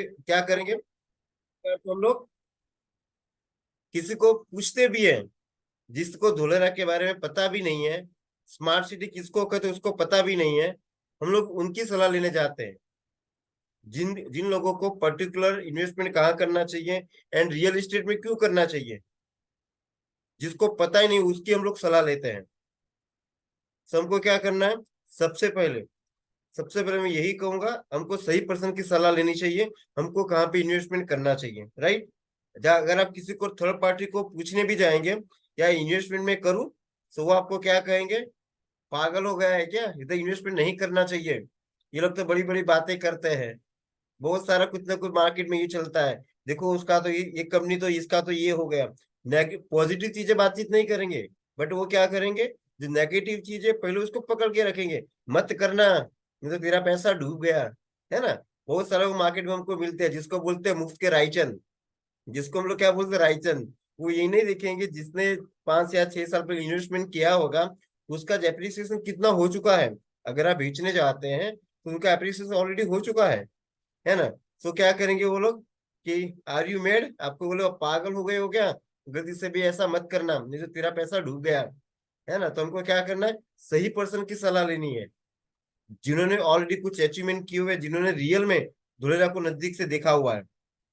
क्या करेंगे, तो हम लोग किसी को पूछते भी हैं जिसको धोलेरा के बारे में पता भी नहीं है, स्मार्ट सिटी किसको कहते हैं उसको पता भी नहीं है, हम लोग उनकी सलाह लेने जाते हैं। जिन जिन लोगों को पर्टिकुलर इन्वेस्टमेंट कहाँ करना चाहिए एंड रियल एस्टेट में क्यों करना चाहिए, जिसको पता ही नहीं उसकी हम लोग सलाह लेते हैं। तो हमको क्या करना है, सबसे पहले सबसे पहले मैं यही कहूंगा, हमको सही पर्सन की सलाह लेनी चाहिए, हमको कहाँ पे इन्वेस्टमेंट करना चाहिए, राइट। अगर आप किसी को थर्ड पार्टी को पूछने भी जाएंगे या इन्वेस्टमेंट में करूं, तो वो आपको क्या कहेंगे, पागल हो गया है क्या, इधर इन्वेस्टमेंट नहीं करना चाहिए, ये लोग तो बड़ी बड़ी बातें करते हैं, बहुत सारा कुछ ना कुछ मार्केट में ये चलता है, देखो उसका तो ये कंपनी तो इसका तो ये हो गया। पॉजिटिव चीजें बातचीत नहीं करेंगे, बट वो क्या करेंगे, जो नेगेटिव चीजें पहले उसको पकड़ के रखेंगे, मत करना नहीं तो तेरा पैसा डूब गया, है ना। बहुत सारा वो मार्केट में हमको मिलते हैं जिसको बोलते हैं मुफ्त के रायचंद, जिसको हम लोग क्या बोलते हैं, रायचंद। वो ये नहीं देखेंगे जिसने 5 या 6 साल पहले इन्वेस्टमेंट किया होगा उसका एप्रिसिएशन कितना हो चुका है। अगर आप बेचने जाते हैं तो उनका एप्रिसिएशन ऑलरेडी हो चुका है ना। तो क्या करेंगे वो लोग कि आर यू मेड, आपको बोले पागल हो गए हो क्या, गलती से भी ऐसा मत करना नहीं तो तेरा पैसा डूब गया, है ना। तो हमको क्या करना है, सही पर्सन की सलाह लेनी है, जिन्होंने ऑलरेडी कुछ अचीवमेंट किए हुए, जिन्होंने रियल में धुलेरा को नजदीक से देखा हुआ है।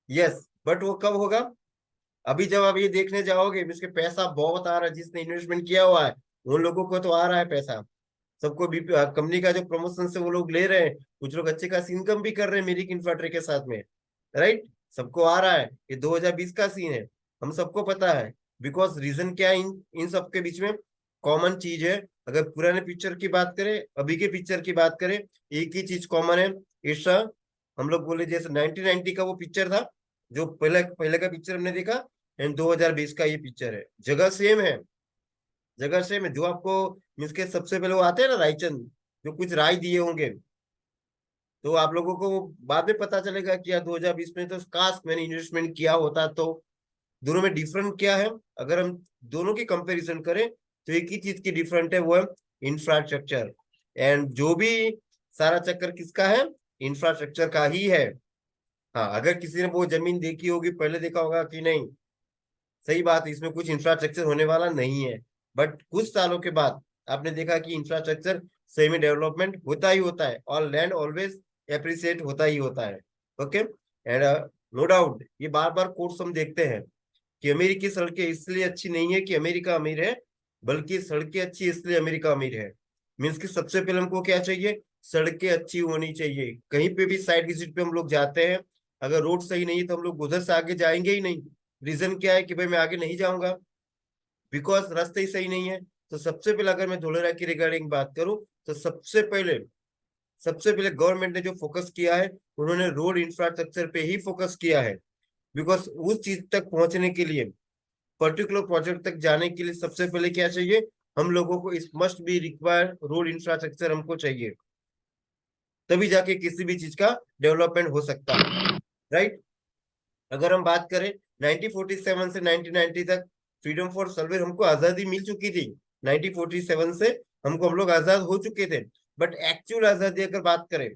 यस, बट वो कब होगा, अभी जब आप ये देखने जाओगे इसके पैसा बहुत आ रहा है, जिसने इन्वेस्टमेंट किया हुआ है उन लोगों को तो आ रहा है पैसा, सबको भी कंपनी का जो प्रमोशन से वो लोग ले रहे हैं, कुछ लोग अच्छे खासी इनकम भी कर रहे हैं मेरी इंफ्रास्ट्रक्चर के साथ में, राइट। सबको आ रहा है, ये 2020 का सीन है, हम सबको पता है। बिकॉज रीजन क्या है, इन इन सबके बीच में कॉमन चीज है। अगर पुराने पिक्चर की बात करें, अभी के पिक्चर की बात करें, एक ही चीज कॉमन है। इट्स हम लोग बोले जैसे 1990 का वो पिक्चर था, जो पहले पहले का पिक्चर हमने देखा, एंड 2020 का ये पिक्चर है, जगह सेम है, जगह सेम है। जो आपको मीन्स के सबसे पहले वो आते हैं ना रायचंद, जो कुछ राय दिए होंगे, तो आप लोगों को वो बाद में पता चलेगा कि यार 2020 में तो काश मैंने इन्वेस्टमेंट किया होता। तो दोनों में डिफरेंट क्या है, अगर हम दोनों की कंपैरिजन करें तो एक ही चीज की डिफरेंट है, वो है इंफ्रास्ट्रक्चर। एंड जो भी सारा चक्कर किसका है, इंफ्रास्ट्रक्चर का ही है। हाँ, अगर किसी ने वो जमीन देखी होगी, पहले देखा होगा कि नहीं, सही बात है, इसमें कुछ इंफ्रास्ट्रक्चर होने वाला नहीं है, बट कुछ सालों के बाद आपने देखा कि इंफ्रास्ट्रक्चर सही में डेवलपमेंट होता ही होता है, और लैंड ऑलवेज एप्रिसिएट होता ही होता है। ओके, एंड नो डाउट ये बार बार कोर्स हम देखते हैं कि अमेरिकी सड़कें इसलिए अच्छी नहीं है कि अमेरिका अमीर है, बल्कि सड़कें अच्छी इसलिए अमेरिका अमीर है। मीन्स कि सबसे पहले हमको क्या चाहिए, सड़कें अच्छी होनी चाहिए। कहीं पे भी साइड विजिट पे हम लोग जाते हैं, अगर रोड सही नहीं है तो हम लोग उधर से आगे जाएंगे ही नहीं। रीजन क्या है कि भाई मैं आगे नहीं जाऊंगा, बिकॉज रास्ते ही सही नहीं है। तो सबसे पहले अगर मैं धोलेरा की रिगार्डिंग बात करूं, तो सबसे पहले गवर्नमेंट ने जो फोकस किया है, उन्होंने रोड इंफ्रास्ट्रक्चर पे ही फोकस किया है। बिकॉज उस चीज तक पहुंचने के लिए, पर्टिकुलर प्रोजेक्ट तक जाने के लिए सबसे पहले क्या चाहिए, हम लोगों को इस must be required road infrastructure हमको चाहिए, तभी जाके किसी भी चीज का डेवलपमेंट हो सकता है, राइट। अगर हम बात करें 1947 से 1990 तक, फ्रीडम फॉर सर्वे हमको आजादी मिल चुकी थी। 1947 से हम लोग आजाद हो चुके थे, बट एक्चुअल आजादी अगर बात करें,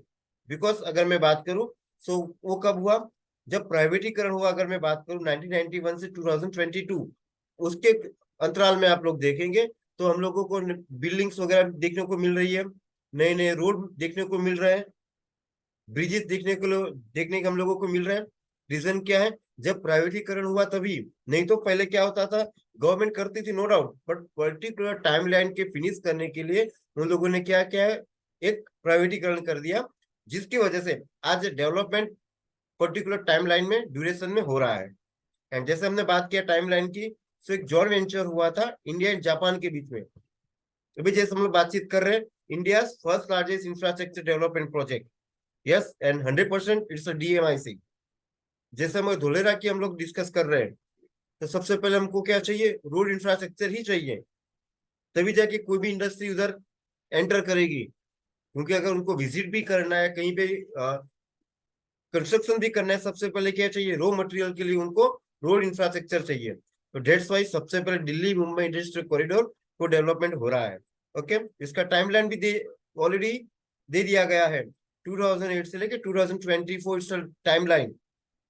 बिकॉज अगर मैं बात करूं, सो वो कब हुआ, जब प्राइवेटीकरण हुआ। अगर मैं बात करूं 1991 से 2022, उसके अंतराल में आप लोग देखेंगे तो हम लोगों को बिल्डिंग्स वगैरह देखने को मिल रही है, नए नए रोड देखने को मिल रहे हैं, ब्रिजेस देखने को हम लोगों को मिल रहा है। रीजन क्या है, जब प्राइवेटीकरण हुआ तभी, नहीं तो पहले क्या होता था, गवर्नमेंट करती थी no doubt, but particular timeline के फिनिश करने के लिए उन लोगों ने क्या क्या है, एक प्राइवेटीकरण कर दिया, जिसकी वजह से आज डेवलपमेंट पर्टिकुलर टाइमलाइन में ड्यूरेशन में हो रहा है। एंड जैसे हमने बात किया टाइमलाइन की, तो एक जॉइंट वेंचर हुआ था इंडिया एंड जापान के बीच में। अभी जैसे हम लोग बातचीत कर रहे हैं, India first largest infrastructure development project, yes, and 100% it's a DMIC. जैसे हम धोलेरा की हम लोग डिस्कस कर रहे हैं, तो सबसे पहले हमको क्या चाहिए, रोड इंफ्रास्ट्रक्चर ही चाहिए, तभी जाके कोई भी इंडस्ट्री उधर एंटर करेगी। क्योंकि अगर उनको विजिट भी करना है, कहीं पे कंस्ट्रक्शन भी करना है, सबसे पहले क्या चाहिए, रॉ मटेरियल के लिए उनको रोड इंफ्रास्ट्रक्चर चाहिए। तो डेट्स वाइज सबसे पहले दिल्ली मुंबई इंडस्ट्रियल कॉरिडोर को डेवलपमेंट हो रहा है। ओके, इसका टाइमलाइन भी ऑलरेडी दे दिया गया है, 2008 से लेके 2024 टाइमलाइन,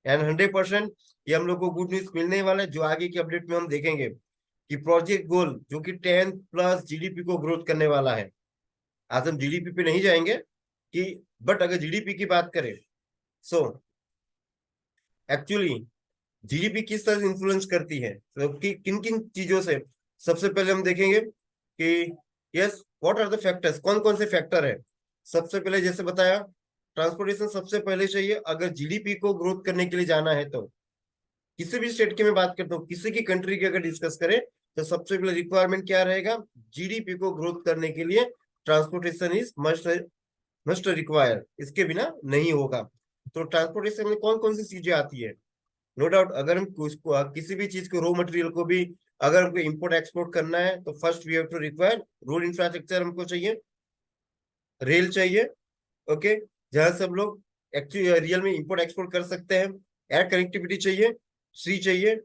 एंड 100% ये हम लोग को गुड न्यूज मिलने वाला है, जो आगे की अपडेट में हम देखेंगे कि प्रोजेक्ट गोल जो कि 10+ जीडीपी को ग्रोथ करने वाला है। आज हम जीडीपी पे नहीं जाएंगे कि, बट अगर जीडीपी की बात करें, सो एक्चुअली जीडीपी किस तरह से इन्फ्लुएंस करती है, तो कि किन किन चीजों से। सबसे पहले हम देखेंगे कि yes what are the factors, कौन कौन से फैक्टर है। सबसे पहले जैसे बताया, ट्रांसपोर्टेशन सबसे पहले चाहिए। अगर जीडीपी को ग्रोथ करने के लिए जाना है तो किसी भी स्टेट की मैं बात करता हूँ, किसी की कंट्री की अगर डिस्कस करें, तो सबसे पहले रिक्वायरमेंट क्या रहेगा, जीडीपी को ग्रोथ करने के लिए transportation is must must require, इसके बिना नहीं होगा। तो ट्रांसपोर्टेशन में कौन कौन सी चीजें आती है, नो डाउट अगर हम किसी भी चीज को, रॉ मटेरियल को भी अगर हमको इंपोर्ट एक्सपोर्ट करना है, तो first we have to require road infrastructure, हमको चाहिए, रेल चाहिए, ओके, जहां से हम लोग एक्चुअली रियल में इंपोर्ट एक्सपोर्ट कर सकते हैं। एयर कनेक्टिविटी चाहिए, सी चाहिए।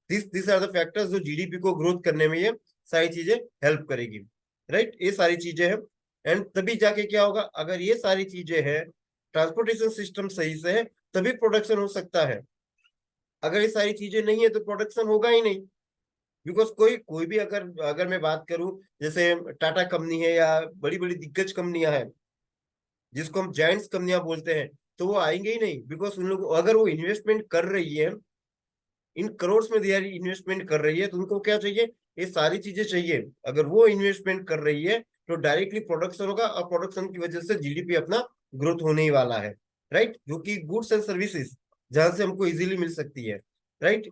दिस आर द फैक्टर्स जो जीडीपी को ग्रोथ करने में ये सारी चीजें हेल्प करेगी, राइट। ये सारी चीजें हैं, एंड तभी जाके क्या होगा, अगर ये सारी चीजें हैं, ट्रांसपोर्टेशन सिस्टम सही से है, तभी प्रोडक्शन हो सकता है। अगर ये सारी चीजें नहीं है तो प्रोडक्शन होगा ही नहीं। बिकॉज कोई कोई भी अगर अगर मैं बात करूं, जैसे टाटा कंपनी है या बड़ी बड़ी दिग्गज कंपनियां हैं, जिसको हम जायंट्स कंपनियां बोलते हैं, तो वो आएंगे ही नहीं। बिकॉज उन लोग अगर वो इन्वेस्टमेंट कर रही है, इन करोड़ में दिया इन्वेस्टमेंट कर रही है, तो उनको क्या चाहिए, ये सारी चीजें चाहिए। अगर वो इन्वेस्टमेंट कर रही है तो डायरेक्टली प्रोडक्शन होगा, और प्रोडक्शन की वजह से जीडीपी अपना ग्रोथ होने ही वाला है, राइट। जो कि गुड्स एंड सर्विसेज जहां से हमको इजीली मिल सकती है, राइट।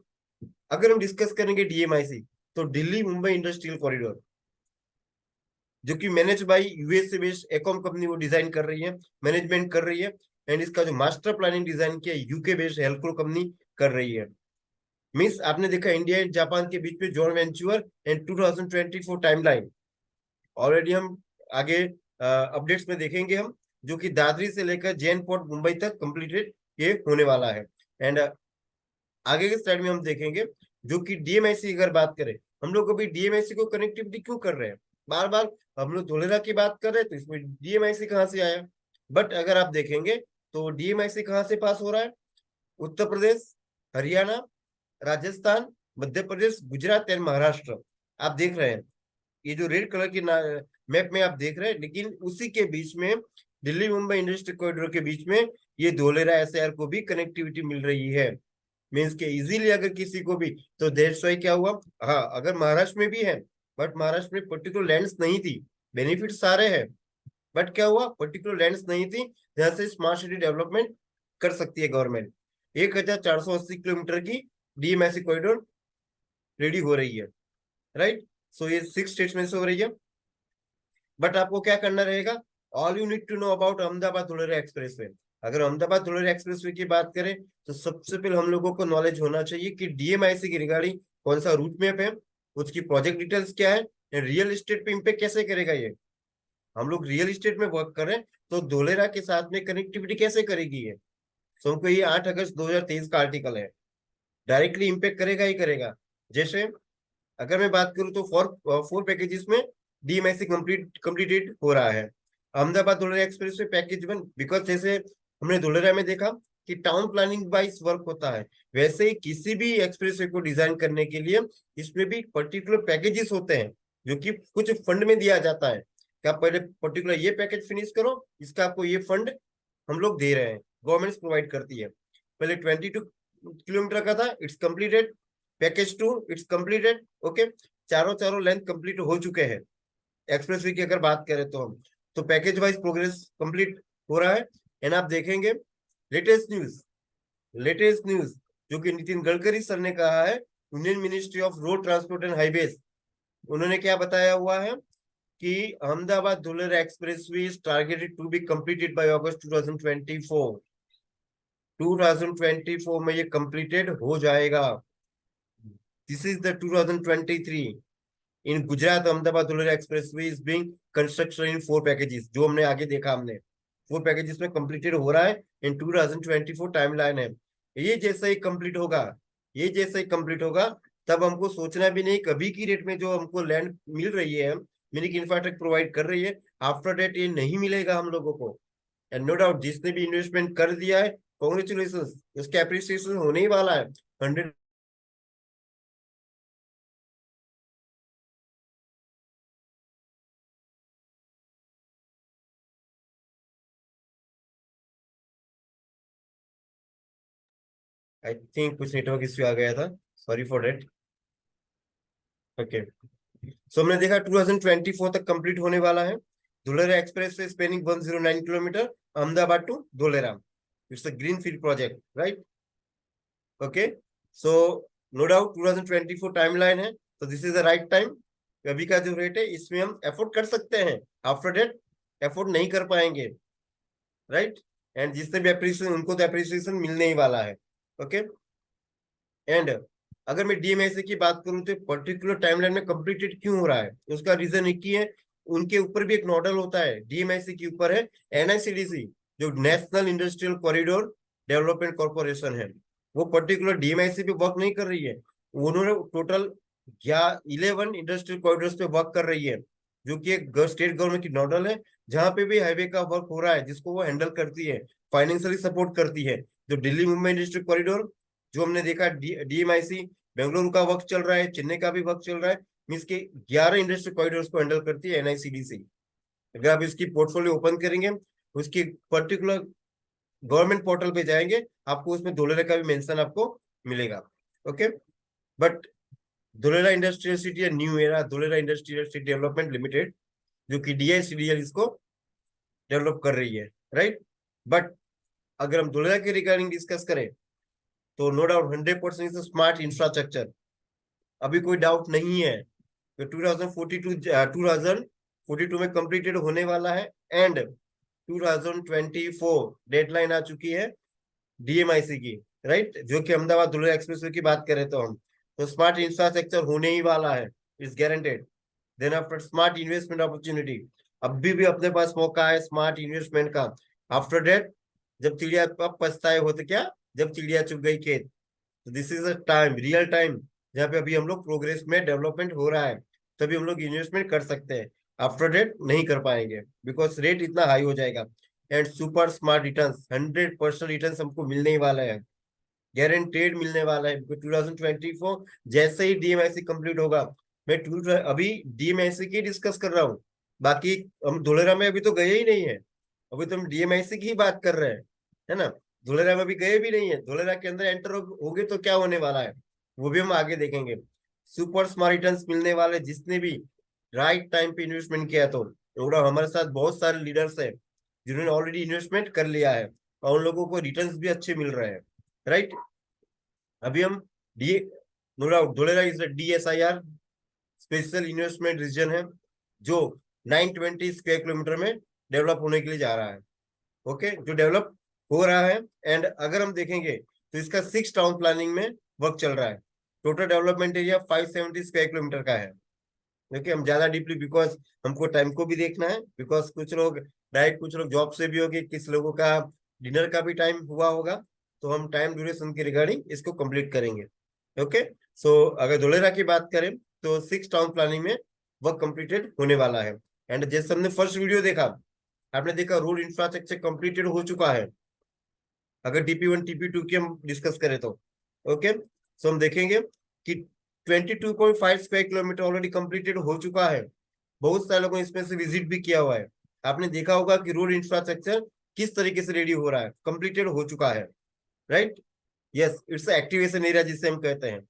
अगर हम डिस्कस करेंगे डीएमआईसी, तो दिल्ली मुंबई इंडस्ट्रियल कॉरिडोर, जो कि मैनेज बाय यूएस से बेस्ड एकॉम कंपनी वो डिजाइन कर रही है, मैनेजमेंट कर रही है, एंड इसका जो मास्टर प्लानिंग डिजाइन किया यूके बेस्ड हेल्को कंपनी कर रही है। मीन्स आपने देखा इंडिया एंड जापान के बीच में joint venture and 2024 timeline already हम आगे अपडेट्स में देखेंगे हम, जो कि दादरी से लेकर जैन पोर्ट मुंबई तक कंप्लीटेड ये होने वाला है। एंड आगे के स्लाइड में हम देखेंगे, जो कि डीएमआईसी अगर बात करें, हम लोग अभी डीएमआईसी को कनेक्टिविटी क्यों कर रहे हैं, बार बार हम लोग धोलेरा की बात कर रहे हैं, तो इसमें डीएमआईसी कहाँ से आया। बट अगर आप देखेंगे तो डीएमआईसी कहाँ से पास हो रहा है, उत्तर प्रदेश, हरियाणा, राजस्थान, मध्य प्रदेश, गुजरात एंड महाराष्ट्र। आप देख रहे हैं ये जो रेड कलर की मैप में आप देख रहे हैं, लेकिन उसी के बीच में दिल्ली मुंबई इंडस्ट्रियल कॉरिडोर के बीच में ये धोलेरा एसआईआर को भी कनेक्टिविटी मिल रही है। मीन्स के इजीली अगर किसी को भी, तो दैट्स व्हाई क्या हुआ, हाँ अगर महाराष्ट्र में भी है, बट महाराष्ट्र में पर्टिकुलर लैंड्स नहीं थी, बेनिफिट सारे हैं, बट क्या हुआ, पर्टिकुलर लैंड्स नहीं थी जहां से स्मार्ट सिटी डेवलपमेंट कर सकती है गवर्नमेंट। 1480 किलोमीटर की डीएमएससी कॉरिडोर रेडी हो रही है, राइट। सो ये 6 स्टेट्स में से हो रही है। बट आपको क्या करना रहेगा, all you need to know about Ahmedabad Dholera expressway. अगर अहमदाबाद धुलेरा एक्सप्रेसवे की बात करें, तो सबसे पहले हम लोगों को नॉलेज होना चाहिए कि डीएमआईसी की रिगार्डिंग कौन सा रूट मैप है, उसकी प्रोजेक्ट डिटेल्स क्या है, रियल एस्टेट पे इम्पेक्ट कैसे करेगा ये। हम लोग रियल एस्टेट में वर्क करें तो धोलेरा के साथ में कनेक्टिविटी कैसे करेगी ये। सो हमको ये 8 अगस्त 2023 का आर्टिकल है, डायरेक्टली इम्पेक्ट करेगा ही करेगा। जैसे अगर मैं बात करूं तो फोर पैकेजेस में डीएमआईसी कंप्लीटेड हो रहा है। Ahmedabad Dholera express way package 1, because जैसे हमने धुलेरा में देखा कि टाउन प्लानिंग वाइज वर्क होता है, वैसे ही किसी भी एक्सप्रेस वे को डिजाइन करने के लिए इसमें भी पर्टिकुलर पैकेजेस होते हैं, जो कि कुछ फंड में दिया जाता है कि आप पहले पर्टिकुलर ये पैकेज फिनिश करो, इसका आपको ये फंड हम लोग दे रहे हैं, गवर्नमेंट प्रोवाइड करती है। पहले 22 किलोमीटर का था, it's completed. Package 2 it's completed, okay. चारों चारों लेंथ कंप्लीट हो चुके हैं एक्सप्रेसवे की अगर बात करें तो हम, तो पैकेज वाइज प्रोग्रेस कंप्लीट हो रहा है। एंड आप देखेंगे लेटेस्ट न्यूज जो कि नितिन गडकरी सर ने कहा है, union ministry of road transport and highways, उन्होंने क्या बताया हुआ है कि Ahmedabad Dholera expressway is targeted to be completed by August 2024। 2024 में ये कंप्लीटेड हो जाएगा। This is the 2023 in Gujarat Ahmedabad Dholera expressway is being construction in 4 packages, जो हमने आगे देखा, हमने 4 पैकेजेस में कंप्लीटेड हो रहा है इन 2024 टाइमलाइन है। ये जैसा ही कंप्लीट होगा, ये जैसा ही कंप्लीट होगा, तब हमको सोचना भी नहीं, कभी की रेट में जो हमको लैंड मिल रही है, मिनिक इंफ्रास्ट्रक्चर प्रोवाइड कर रही है, आफ्टर डेट ये नहीं मिलेगा हम लोगों को। एंड नो डाउट जिसने भी इन्वेस्टमेंट कर दिया है, कॉन्ग्रेचुलेशन, उसके अप्रिसिएशन होने ही वाला है 100। आई थिंक कुछ नेटवर्क इश्यू आ गया था, sorry for that. Okay, so हमने देखा 2024 तक कंप्लीट होने वाला है। धुलेरा एक्सप्रेस से spanning 109 kilometre, Ahmedabad to Dholera. It's a green field project, right? Okay, so no doubt 2024 timeline है, तो this is the right time. अभी का जो रेट है इसमें हम एफोर्ड कर सकते हैं, आफ्टर डेट एफोर्ड नहीं कर पाएंगे, राइट? एंड जिससे भी अप्रिसिएशन, उनको तो अप्रिसिएशन मिलने ही वाला है। ओके, एंड अगर मैं डीएमएसए की बात करूं तो पर्टिकुलर टाइमलाइन में कंप्लीटेड क्यों हो रहा है, उसका रीजन एक ही है, उनके ऊपर भी एक नोडल होता है, डीएमएसए के ऊपर है एनआईसीडीसी, जो national industrial corridor development corporation है। वो पर्टिकुलर डीएमआईसी पे वर्क नहीं कर रही है, उन्होंने टोटल या 11 इंडस्ट्रियल कॉरिडोर्स पे वर्क कर रही है, जो कि एक स्टेट गवर्नमेंट की नोडल है, जहां पे भी हाईवे का वर्क हो रहा है जिसको वो हैंडल करती है, फाइनेंशियली सपोर्ट करती है। जो दिल्ली मुंबई इंडस्ट्रियल कॉरिडोर जो हमने देखा, डीएमआईसी बेंगलुरु का वर्क चल रहा है, चेन्नई का भी वर्क चल रहा है, मीन्स के 11 इंडस्ट्रियल कॉरिडोर्स को हैंडल करती है एनआईसीडीसी। अगर आप इसकी पोर्टफोलियो ओपन करेंगे, उसकी पर्टिकुलर गवर्नमेंट पोर्टल पे जाएंगे, आपको उसमें धुलेरा का भी मेंशन आपको मिलेगा। Okay, but Dholera industrial city है new era Dholera industrial city development limited, जो कि डीआईसीडीएल इसको डेवलप कर रही है, राइट? बट अगर हम धुलेरा के रिगार्डिंग डिस्कस करें, तो नो डाउट 100% स्मार्ट इंफ्रास्ट्रक्चर, अभी कोई डाउट नहीं है। तो 2042 में कंप्लीटेड होने वाला है, एंड 2024 डेडलाइन आ चुकी है डीएमआईसी की, राइट? जो कि अहमदाबाद धुलेरा एक्सप्रेसवे की बात करें तो हम, तो स्मार्ट इंफ्रास्ट्रक्चर होने ही वाला है, is guaranteed. Then after smart investment opportunity, अभी भी अपने पास मौका है स्मार्ट इन्वेस्टमेंट का। आफ्टर डेट, जब चिड़िया, कब पछताए होते क्या, जब चिड़िया चुग गई खेत। तो this is a time, real time, जहाँ पे अभी हम लोग प्रोग्रेस में डेवलपमेंट हो रहा है, तभी हम लोग इन्वेस्टमेंट कर सकते हैं। आफ्टर डेट नहीं कर पाएंगे, बिकॉज रेट इतना हाई हो जाएगा। And super smart returns, 100% returns हमको मिलने ही वाला है, गारंटेड मिलने वाला है। 2024 जैसे ही डीएमआईसी कंप्लीट होगा, मैं अभी डीएमआईसी की डिस्कस कर रहा हूँ, बाकी हम धुलेरा में अभी तो गए ही नहीं है, अभी तो हम डीएमआईसी की ही बात कर रहे हैं, है ना? धुलेरा में अभी गए भी नहीं है, धुलेरा के अंदर एंटर होगे तो क्या होने वाला है वो भी हम आगे देखेंगे। सुपर स्मार्ट रिटर्न्स मिलने वाले, जिसने भी राइट टाइम पे इन्वेस्टमेंट किया, तो हमारे साथ बहुत सारे लीडर्स हैं जिन्होंने ऑलरेडी इन्वेस्टमेंट कर लिया है, और उन लोगों को रिटर्न्स भी अच्छे मिल रहे हैं, राइट? अभी हम the no doubt Dholera is DSIR special investment region है, जो 920 स्क्वायर किलोमीटर में डेवलप होने के लिए जा रहा है। ओके, जो डेवलप हो रहा है। एंड अगर हम देखेंगे तो इसका 6 टाउन प्लानिंग में वर्क चल रहा है। Total development area 570 square kilometre का है। ओके, हम ज्यादा डीपली, बिकॉज हमको टाइम को भी देखना है, बिकॉज कुछ लोग डायरेक्ट, कुछ लोग जॉब से भी होंगे, किस लोगों का डिनर का भी टाइम हुआ होगा, तो हम टाइम ड्यूरेशन के रिगार्डिंग इसको कंप्लीट करेंगे। ओके, सो अगर धोलेरा की बात करें तो 6 टाउन प्लानिंग में वर्क कंप्लीटेड होने वाला है। एंड जैसे हमने फर्स्ट वीडियो देखा, आपने देखा रोड इंफ्रास्ट्रक्चर कंप्लीटेड हो चुका है, अगर टीपी 1 टीपी 2 की हम डिस्कस करें तो। ओके, सो हम देखेंगे कि 22.5 स्क्वायर किलोमीटर ऑलरेडी कंप्लीटेड हो चुका है। बहुत सारे लोगों ने इसमें से विजिट भी किया हुआ है, आपने देखा होगा कि रोड इंफ्रास्ट्रक्चर किस तरीके से रेडी हो रहा है, कंप्लीटेड हो चुका है, right? Yes, it's activation area जिसे हम कहते हैं।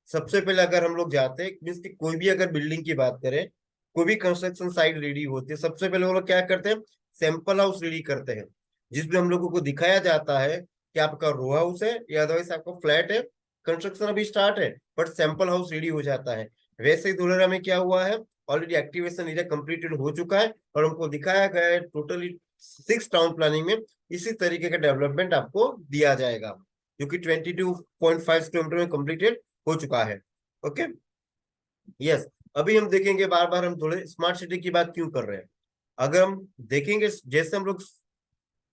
सबसे पहले अगर हम लोग जाते हैं, मीन्स की कोई भी अगर बिल्डिंग की बात करें, कोई भी कंस्ट्रक्शन साइट रेडी होती है, सबसे पहले वो लोग क्या करते हैं, सैंपल हाउस रेडी करते हैं, जिसमें हम लोगों को दिखाया जाता है कि आपका रो हाउस है या अदरवाइज आपका फ्लैट है, कंस्ट्रक्शन अभी स्टार्ट है बट सैंपल हाउस रेडी हो जाता है। वैसे ही धुलेरा में क्या हुआ है, ऑलरेडी एक्टिवेशन एरिया कंप्लीटेड हो चुका है, और हमको दिखाया गया है टोटली 6 टाउन प्लानिंग में इसी तरीके का डेवलपमेंट आपको दिया जाएगा, जो कि 22.5 किलोमीटर में कंप्लीटेड हो चुका है। Okay, yes. अभी हम देखेंगे, बार बार हम थोड़े स्मार्ट सिटी की बात क्यों कर रहे हैं, अगर हम देखेंगे जैसे हम लोग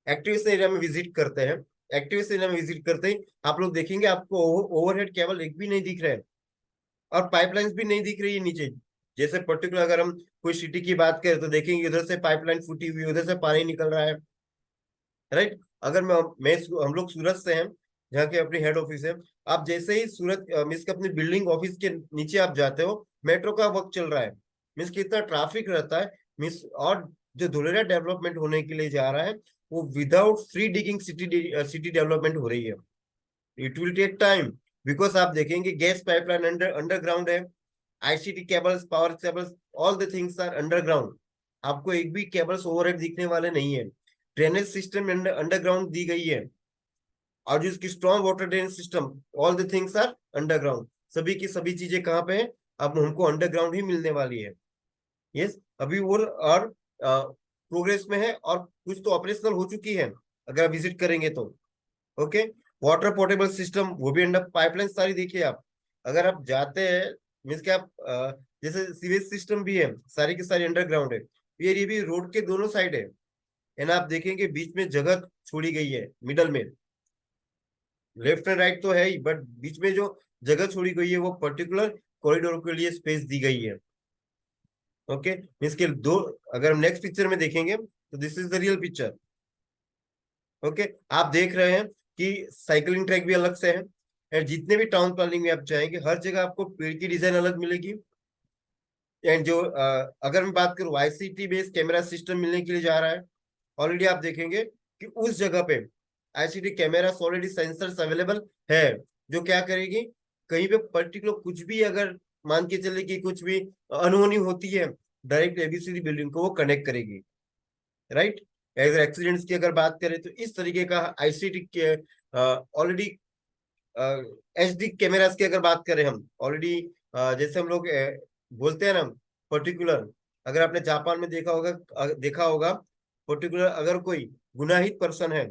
एक्टिवेशन एरिया में विजिट करते हैं, एक्टिवेशन एरिया में विजिट करते ही आप लोग देखेंगे आपको ओवरहेड केबल एक भी नहीं दिख रहे हैं, और पाइपलाइंस भी नहीं दिख रही है नीचे। जैसे पर्टिकुलर अगर हम कोई सिटी की बात करें तो देखेंगे इधर से पाइपलाइन फूटी हुई, उधर से पानी निकल रहा है, राइट। अगर मैं हम लोग सूरत से हैं, जहाँ के अपनी हेड ऑफिस है। आप जैसे ही सूरत मीन्स के अपनी बिल्डिंग ऑफिस के नीचे आप जाते हो, मेट्रो का वर्क चल रहा है, मीन्स कितना ट्रैफिक रहता है, मीन्स और जो धुलेरा डेवलपमेंट होने के लिए जा रहा है, वो without free digging city development हो रही है। It will take time, because आप देखेंगे गैस पाइपलाइन अंडरग्राउंड है, ICT cables, power cables, all the things are underground. आपको एक भी केबल्स ओवरहेड दिखने वाले नहीं है। ड्रेनेज सिस्टम अंडरग्राउंड दी गई है, और जो इसकी strong water drainage system, all the things are underground. सभी की सभी चीजें कहाँ पे है, अब हमको अंडरग्राउंड ही मिलने वाली है। यस, अभी वो और प्रोग्रेस में है, और कुछ तो ऑपरेशनल हो चुकी है अगर आप विजिट करेंगे तो। ओके, वाटर पोर्टेबल सिस्टम वो भी अंडर पाइपलाइन सारी देखिए आप। अगर आप जाते हैं, मीन्स कि आप जैसे सीवेज सिस्टम भी है, सारी की सारी अंडरग्राउंड है। ये भी रोड के दोनों साइड है ना। आप देखेंगे बीच में जगह छोड़ी गई है, मिडल में, लेफ्ट एंड राइट तो है ही, बट बीच में जो जगह छोड़ी गई है वो पर्टिकुलर कॉरिडोर के लिए स्पेस दी गई है। ओके, मीन्स के दो, अगर हम नेक्स्ट पिक्चर में देखेंगे तो this is the real picture. Okay, आप देख रहे हैं कि साइकिलिंग ट्रैक भी अलग से है, एंड जितने भी टाउन प्लानिंग में आप जाएंगे हर जगह आपको पेड़ की डिजाइन अलग मिलेगी। एंड जो अगर मैं बात करूँ आईसीटी बेस्ड कैमरा सिस्टम मिलने के लिए जा रहा है, ऑलरेडी आप देखेंगे कि उस जगह पे ICT camera already sensors available है, जो क्या करेगी, कहीं पे पर्टिकुलर कुछ भी अगर मान के चले कि कुछ भी अनहोनी होती है, डायरेक्ट एबीसीडी बिल्डिंग को वो कनेक्ट करेगी। राइट, एज एक्सीडेंट्स की अगर बात करें तो इस तरीके का आईसीटी के ऑलरेडी, एचडी कैमरास की अगर बात करें हम ऑलरेडी, जैसे हम लोग बोलते हैं ना पर्टिकुलर, अगर आपने जापान में देखा होगा पर्टिकुलर, अगर कोई गुनाहित पर्सन है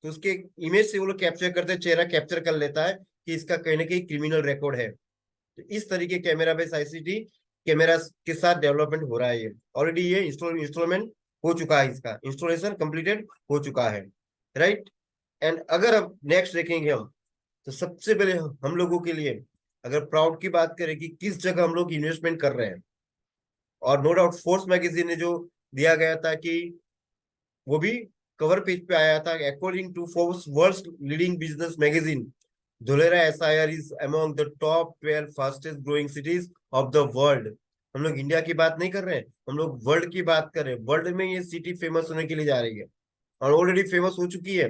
तो उसके इमेज से वो लोग कैप्चर करते हैं, चेहरा कैप्चर कर लेता है कि इसका कहीं ना कहीं क्रिमिनल रिकॉर्ड है। तो इस तरीके कैमरा बेस आईसीटी कैमरा के साथ डेवलपमेंट हो रहा है। ये ऑलरेडी ये इंस्टॉलमेंट हो चुका है, इसका इंस्टॉलेशन कंप्लीटेड हो चुका है। राइट, एंड अगर अब नेक्स्ट देखेंगे हम, तो सबसे पहले हम लोगों के लिए अगर प्राउड की बात करें कि किस जगह हम लोग इन्वेस्टमेंट कर रहे हैं, और नो डाउट फोर्स मैगजीन ने जो दिया गया था कि वो भी कवर पेज पे आया था, according to Forbes world's leading business magazine, Dholera SIR is among the top 12 fastest growing cities of the world. हम लोग इंडिया की बात नहीं कर रहे हैं, हम लोग वर्ल्ड की बात कर रहे हैं। वर्ल्ड में ये सिटी फेमस होने के लिए जा रही है, और ऑलरेडी फेमस हो चुकी है।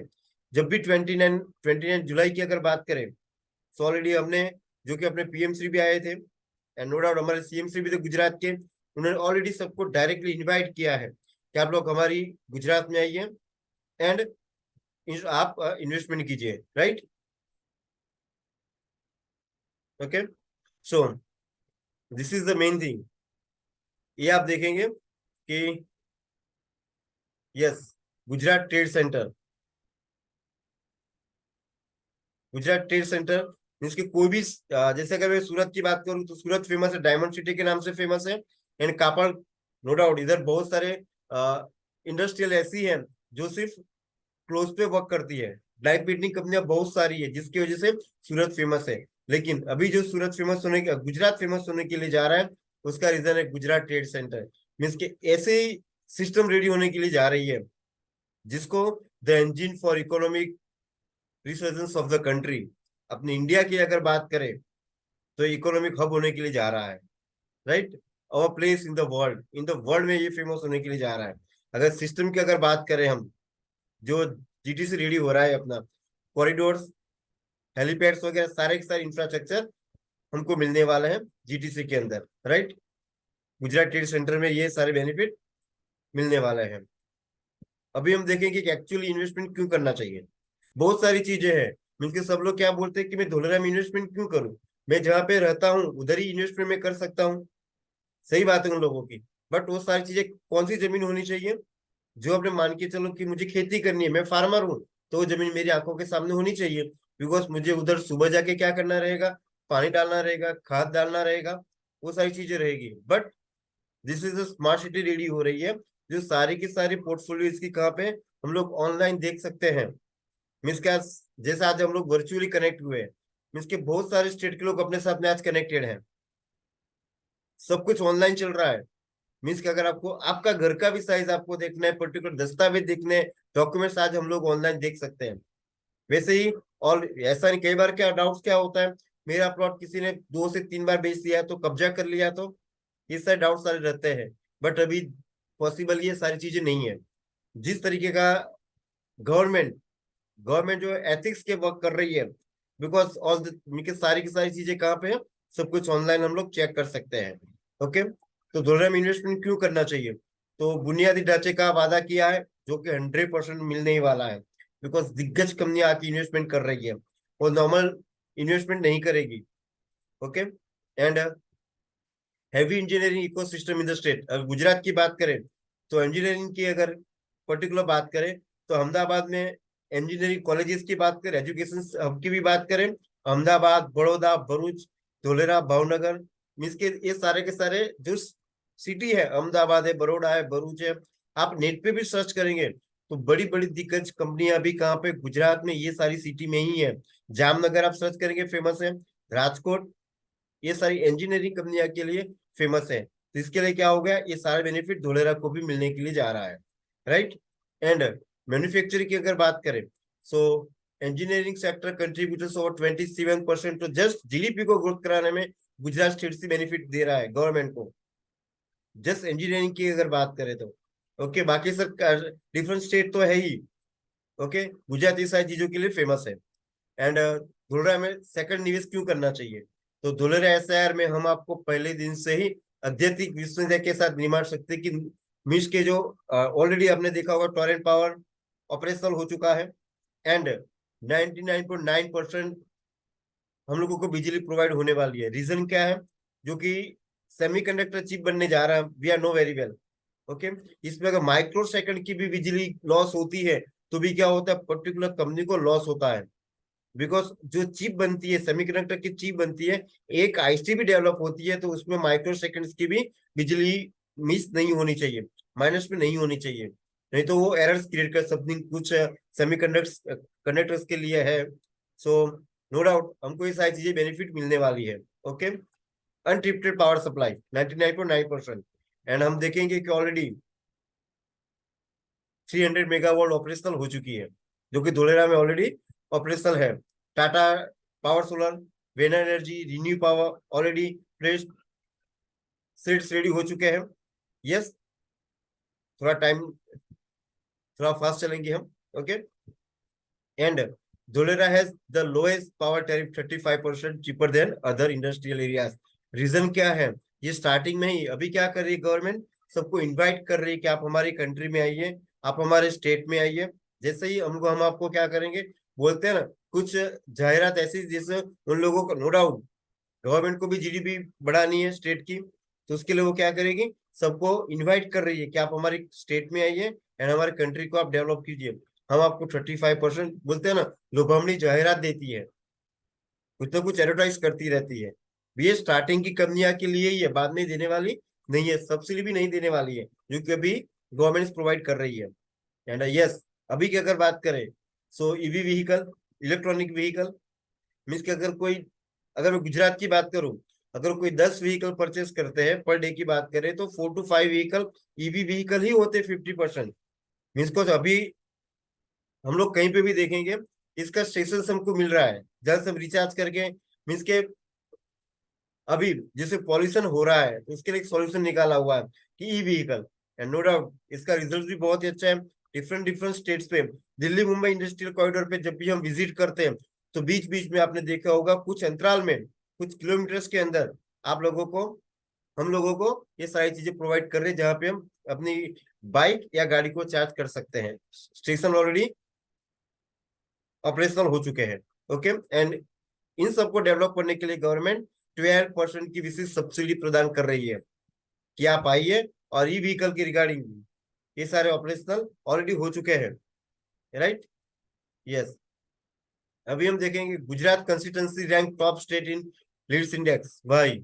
जब भी 29 जुलाई की अगर बात करें, तो ऑलरेडी हमने, जो कि अपने पीएम श्री भी आए थे, एंड नो डाउट हमारे सीएम श्री भी थे गुजरात के, उन्होंने ऑलरेडी सबको डायरेक्टली इनवाइट किया है कि आप लोग हमारी गुजरात में आइए एंड आप इन्वेस्टमेंट कीजिए। Right, okay, so this is the main thing. ये आप देखेंगे कि yes, Gujarat trade centre, Gujarat trade centre means कि कोई भी जैसे अगर मैं सूरत की बात करूं तो सूरत फेमस है, डायमंड सिटी के नाम से फेमस है। एंड कापड़, नो डाउट इधर बहुत सारे इंडस्ट्रियल ऐसी हैं जो सिर्फ क्लोज पे वर्क करती है, डाई पेंटिंग कंपनियां बहुत सारी है, जिसकी वजह से सूरत फेमस है। लेकिन अभी जो सूरत फेमस होने के, गुजरात फेमस होने के लिए जा रहा है, उसका रीजन है गुजरात ट्रेड सेंटर। मीन्स के ऐसे ही सिस्टम रेडी होने के लिए जा रही है, जिसको the engine for economic resurgence of the country, अपनी इंडिया की अगर बात करें तो इकोनॉमिक हब होने के लिए जा रहा है। Right, our place in the world में ये फेमस होने के लिए जा रहा है। अगर सिस्टम की अगर बात करें हम, जो जीटीसी रेडी हो रहा है अपना, कॉरिडोर्स, हेलीपैड्स वगैरह सारे के सारे इंफ्रास्ट्रक्चर हमको मिलने वाले हैं जीटीसी के अंदर। राइट, गुजरात ट्रेड सेंटर में ये सारे बेनिफिट मिलने वाले हैं। अभी हम देखेंगे कि एक्चुअली इन्वेस्टमेंट क्यों करना चाहिए। बहुत सारी चीजें हैं, मिलकर सब लोग क्या बोलते हैं कि मैं धोलेरा में इन्वेस्टमेंट क्यों करूं, मैं जहां पे रहता हूँ उधर ही इन्वेस्टमेंट में कर सकता हूँ। सही बात है उन लोगों की, बट वो सारी चीजें, कौन सी जमीन होनी चाहिए, जो अपने मान के चलो कि मुझे खेती करनी है, मैं फार्मर हूँ, तो वो जमीन मेरी आंखों के सामने होनी चाहिए। बिकॉज मुझे उधर सुबह जाके क्या करना रहेगा, पानी डालना रहेगा, खाद डालना रहेगा, वो सारी चीजें रहेगी। But this is a smart city ready हो रही है, जो सारी की सारी पोर्टफोलियो इसकी कहाँ पे हम लोग ऑनलाइन देख सकते हैं। मीन्स क्या, जैसे आज हम लोग वर्चुअली कनेक्ट हुए हैं, मीन्स के बहुत सारे स्टेट के लोग अपने साथ में आज कनेक्टेड हैं, सब कुछ ऑनलाइन चल रहा है। मीन्स कि अगर आपको आपका घर का भी साइज आपको देखना है, पर्टिकुलर दस्तावेज देखने हैं, डॉक्यूमेंट्स आज हम लोग ऑनलाइन देख सकते हैं। वैसे ही, और ऐसा नहीं, कई बार क्या डाउट्स क्या होता है, मेरा प्लॉट किसी ने 2 से 3 बार बेच दिया तो कब्जा कर लिया, तो ये सारे डाउट सारे रहते हैं। बट अभी पॉसिबल ये सारी चीजें नहीं है। जिस तरीके का गवर्नमेंट गवर्नमेंट जो एथिक्स के वर्क कर रही है, बिकॉज ऑल सारी की सारी चीजें कहाँ पे है, सब कुछ ऑनलाइन हम लोग चेक कर सकते हैं। ओके, तो डॉलर में इन्वेस्टमेंट क्यों करना चाहिए? तो बुनियादी ढांचे का वादा किया है जो कि 100% मिलने ही वाला है, बिकॉज दिग्गज कंपनियां आके इन्वेस्टमेंट कर रही है, वो नॉर्मल इन्वेस्टमेंट नहीं करेगी। Okay, and heavy engineering ecosystem in the state. अगर गुजरात की बात करें तो इंजीनियरिंग की अगर पर्टिकुलर बात करें तो अहमदाबाद में इंजीनियरिंग कॉलेजेस की बात करें, एजुकेशन हब की भी बात करें, अहमदाबाद, बड़ौदा, भरूच, धोलेरा, भावनगर, मीन्स के ये सारे के सारे जो सिटी है, अहमदाबाद है, बड़ौदा है, भरूच है, आप नेट पे भी सर्च करेंगे तो बड़ी बड़ी दिग्गज कंपनियां अभी कहाँ पे, गुजरात में ये सारी सिटी में ही है। जामनगर आप सर्च करेंगे, फेमस है। राजकोट, ये सारी इंजीनियरिंग कंपनियां के लिए फेमस है। तो इसके लिए क्या हो गया, ये सारे बेनिफिट धोलेरा को भी मिलने के लिए जा रहा है, राइट। एंड मैन्युफैक्चरिंग की अगर बात करें, सो इंजीनियरिंग सेक्टर कंट्रीब्यूटर्स ओवर 27%, तो जस्ट जीडीपी को ग्रोथ कराने में गुजरात स्टेट से बेनिफिट दे रहा है गवर्नमेंट को, जस्ट इंजीनियरिंग की अगर बात करें तो। ओके, बाकी सब डिफरेंट स्टेट तो है ही। ओके, गुजरात ये सारी चीजों के लिए फेमस है। एंड धुलरा में सेकंड निवेश क्यों करना चाहिए? तो धुलरा एसआईआर में हम आपको पहले दिन से ही अत्यधिक विश्वसनीयता के साथ निर्माण शक्ति की मिस के जो ऑलरेडी आपने देखा होगा, टोरेंट पावर ऑपरेशनल हो चुका है। एंड 99.9% हम लोगों को बिजली प्रोवाइड होने वाली है। रीजन क्या है? जो कि सेमीकंडक्टर चिप बनने जा रहा है, we are know very well. Okay, इसमें अगर माइक्रो सेकंड की भी बिजली लॉस होती है तो भी क्या होता है, पर्टिकुलर कंपनी को लॉस होता है। बिकॉज जो चिप बनती है, सेमीकंडक्टर की चिप बनती है, एक आईसी भी डेवलप होती है तो उसमें माइक्रो सेकंड्स की भी बिजली मिस नहीं होनी चाहिए, माइनस में नहीं होनी चाहिए, नहीं तो वो एरर्स क्रिएट कर समथिंग कुछ सेमीकंडक्टर्स कंडक्टर्स के लिए है। सो नो डाउट हमको ये सारी चीजें बेनिफिट मिलने वाली है। Okay, uninterrupted power supply 99.9%। And हम देखेंगे कि ऑलरेडी 300 मेगावाट ऑपरेशनल हो चुकी है, जो कि धोलेरा में ऑलरेडी ऑपरेशनल है। Tata power solar, vena energy, renew power already placed seats ready हो चुके हैं। यस, थोड़ा टाइम, थोड़ा फास्ट चलेंगे हम। Okay, and Dholera has the lowest power tariff 35% cheaper than other industrial areas. Reason क्या है? ये स्टार्टिंग में ही अभी क्या कर रही है गवर्नमेंट, सबको इनवाइट कर रही है कि आप हमारी कंट्री में आइए, आप हमारे स्टेट में आइए। जैसे ही हम आपको क्या करेंगे, बोलते हैं ना कुछ जाहिरात ऐसी जैसे उन लोगों को, नो डाउट गवर्नमेंट को भी जीडीपी बढ़ानी है स्टेट की, तो उसके लिए वो क्या करेगी, सबको इनवाइट कर रही है कि आप हमारी स्टेट में आइए एंड हमारे कंट्री को आप डेवलप कीजिए। हम आपको 35%, बोलते हैं ना, लोभावनी जाहिरात देती है, कुछ ना कुछ एडवर्टाइज करती रहती है। ये स्टार्टिंग की कंपनियां के लिए ही है, बाद में देने वाली नहीं है, सब्सिडी भी नहीं देने वाली है, जो कि अभी गवर्नमेंट प्रोवाइड कर रही है। एंड यस, अभी की अगर बात करें, so EV vehicle, electronic vehicle, means कि अगर मैं गुजरात की बात करूं, अगर कोई 10 व्हीकल परचेस करते हैं पर डे की बात करें तो 4 to 5 व्हीकल ईवी व्हीकल ही होते 50%। मीन्स को अभी हम लोग कहीं पे भी देखेंगे, इसका स्टेशन हमको मिल रहा है जहां से हम रिचार्ज करके, मीन्स के अभी जैसे पॉल्यूशन हो रहा है तो उसके लिए एक सॉल्यूशन निकाला हुआ है कि e vehicle. And no doubt इसका रिजल्ट भी बहुत ही अच्छा है डिफरेंट डिफरेंट स्टेट्स पे। दिल्ली मुंबई इंडस्ट्रियल कॉरिडोर पे जब भी हम विजिट करते हैं तो बीच बीच में आपने देखा होगा, कुछ अंतराल में, कुछ किलोमीटर्स के अंदर आप लोगों को, हम लोगों को ये सारी चीजें प्रोवाइड कर रहे हैं जहाँ पे हम अपनी बाइक या गाड़ी को चार्ज कर सकते हैं। स्टेशन ऑलरेडी ऑपरेशनल हो चुके हैं। ओके, एंड इन सबको डेवलप करने के लिए गवर्नमेंट 12% की विशेष सब्सिडी प्रदान कर रही है कि आप आइए, और ई व्हीकल की रिगार्डिंग ये सारे ऑपरेशनल ऑलरेडी हो चुके हैं, राइट। यस, अभी हम देखेंगे Gujarat consistency rank top state in LEADS index. भाई,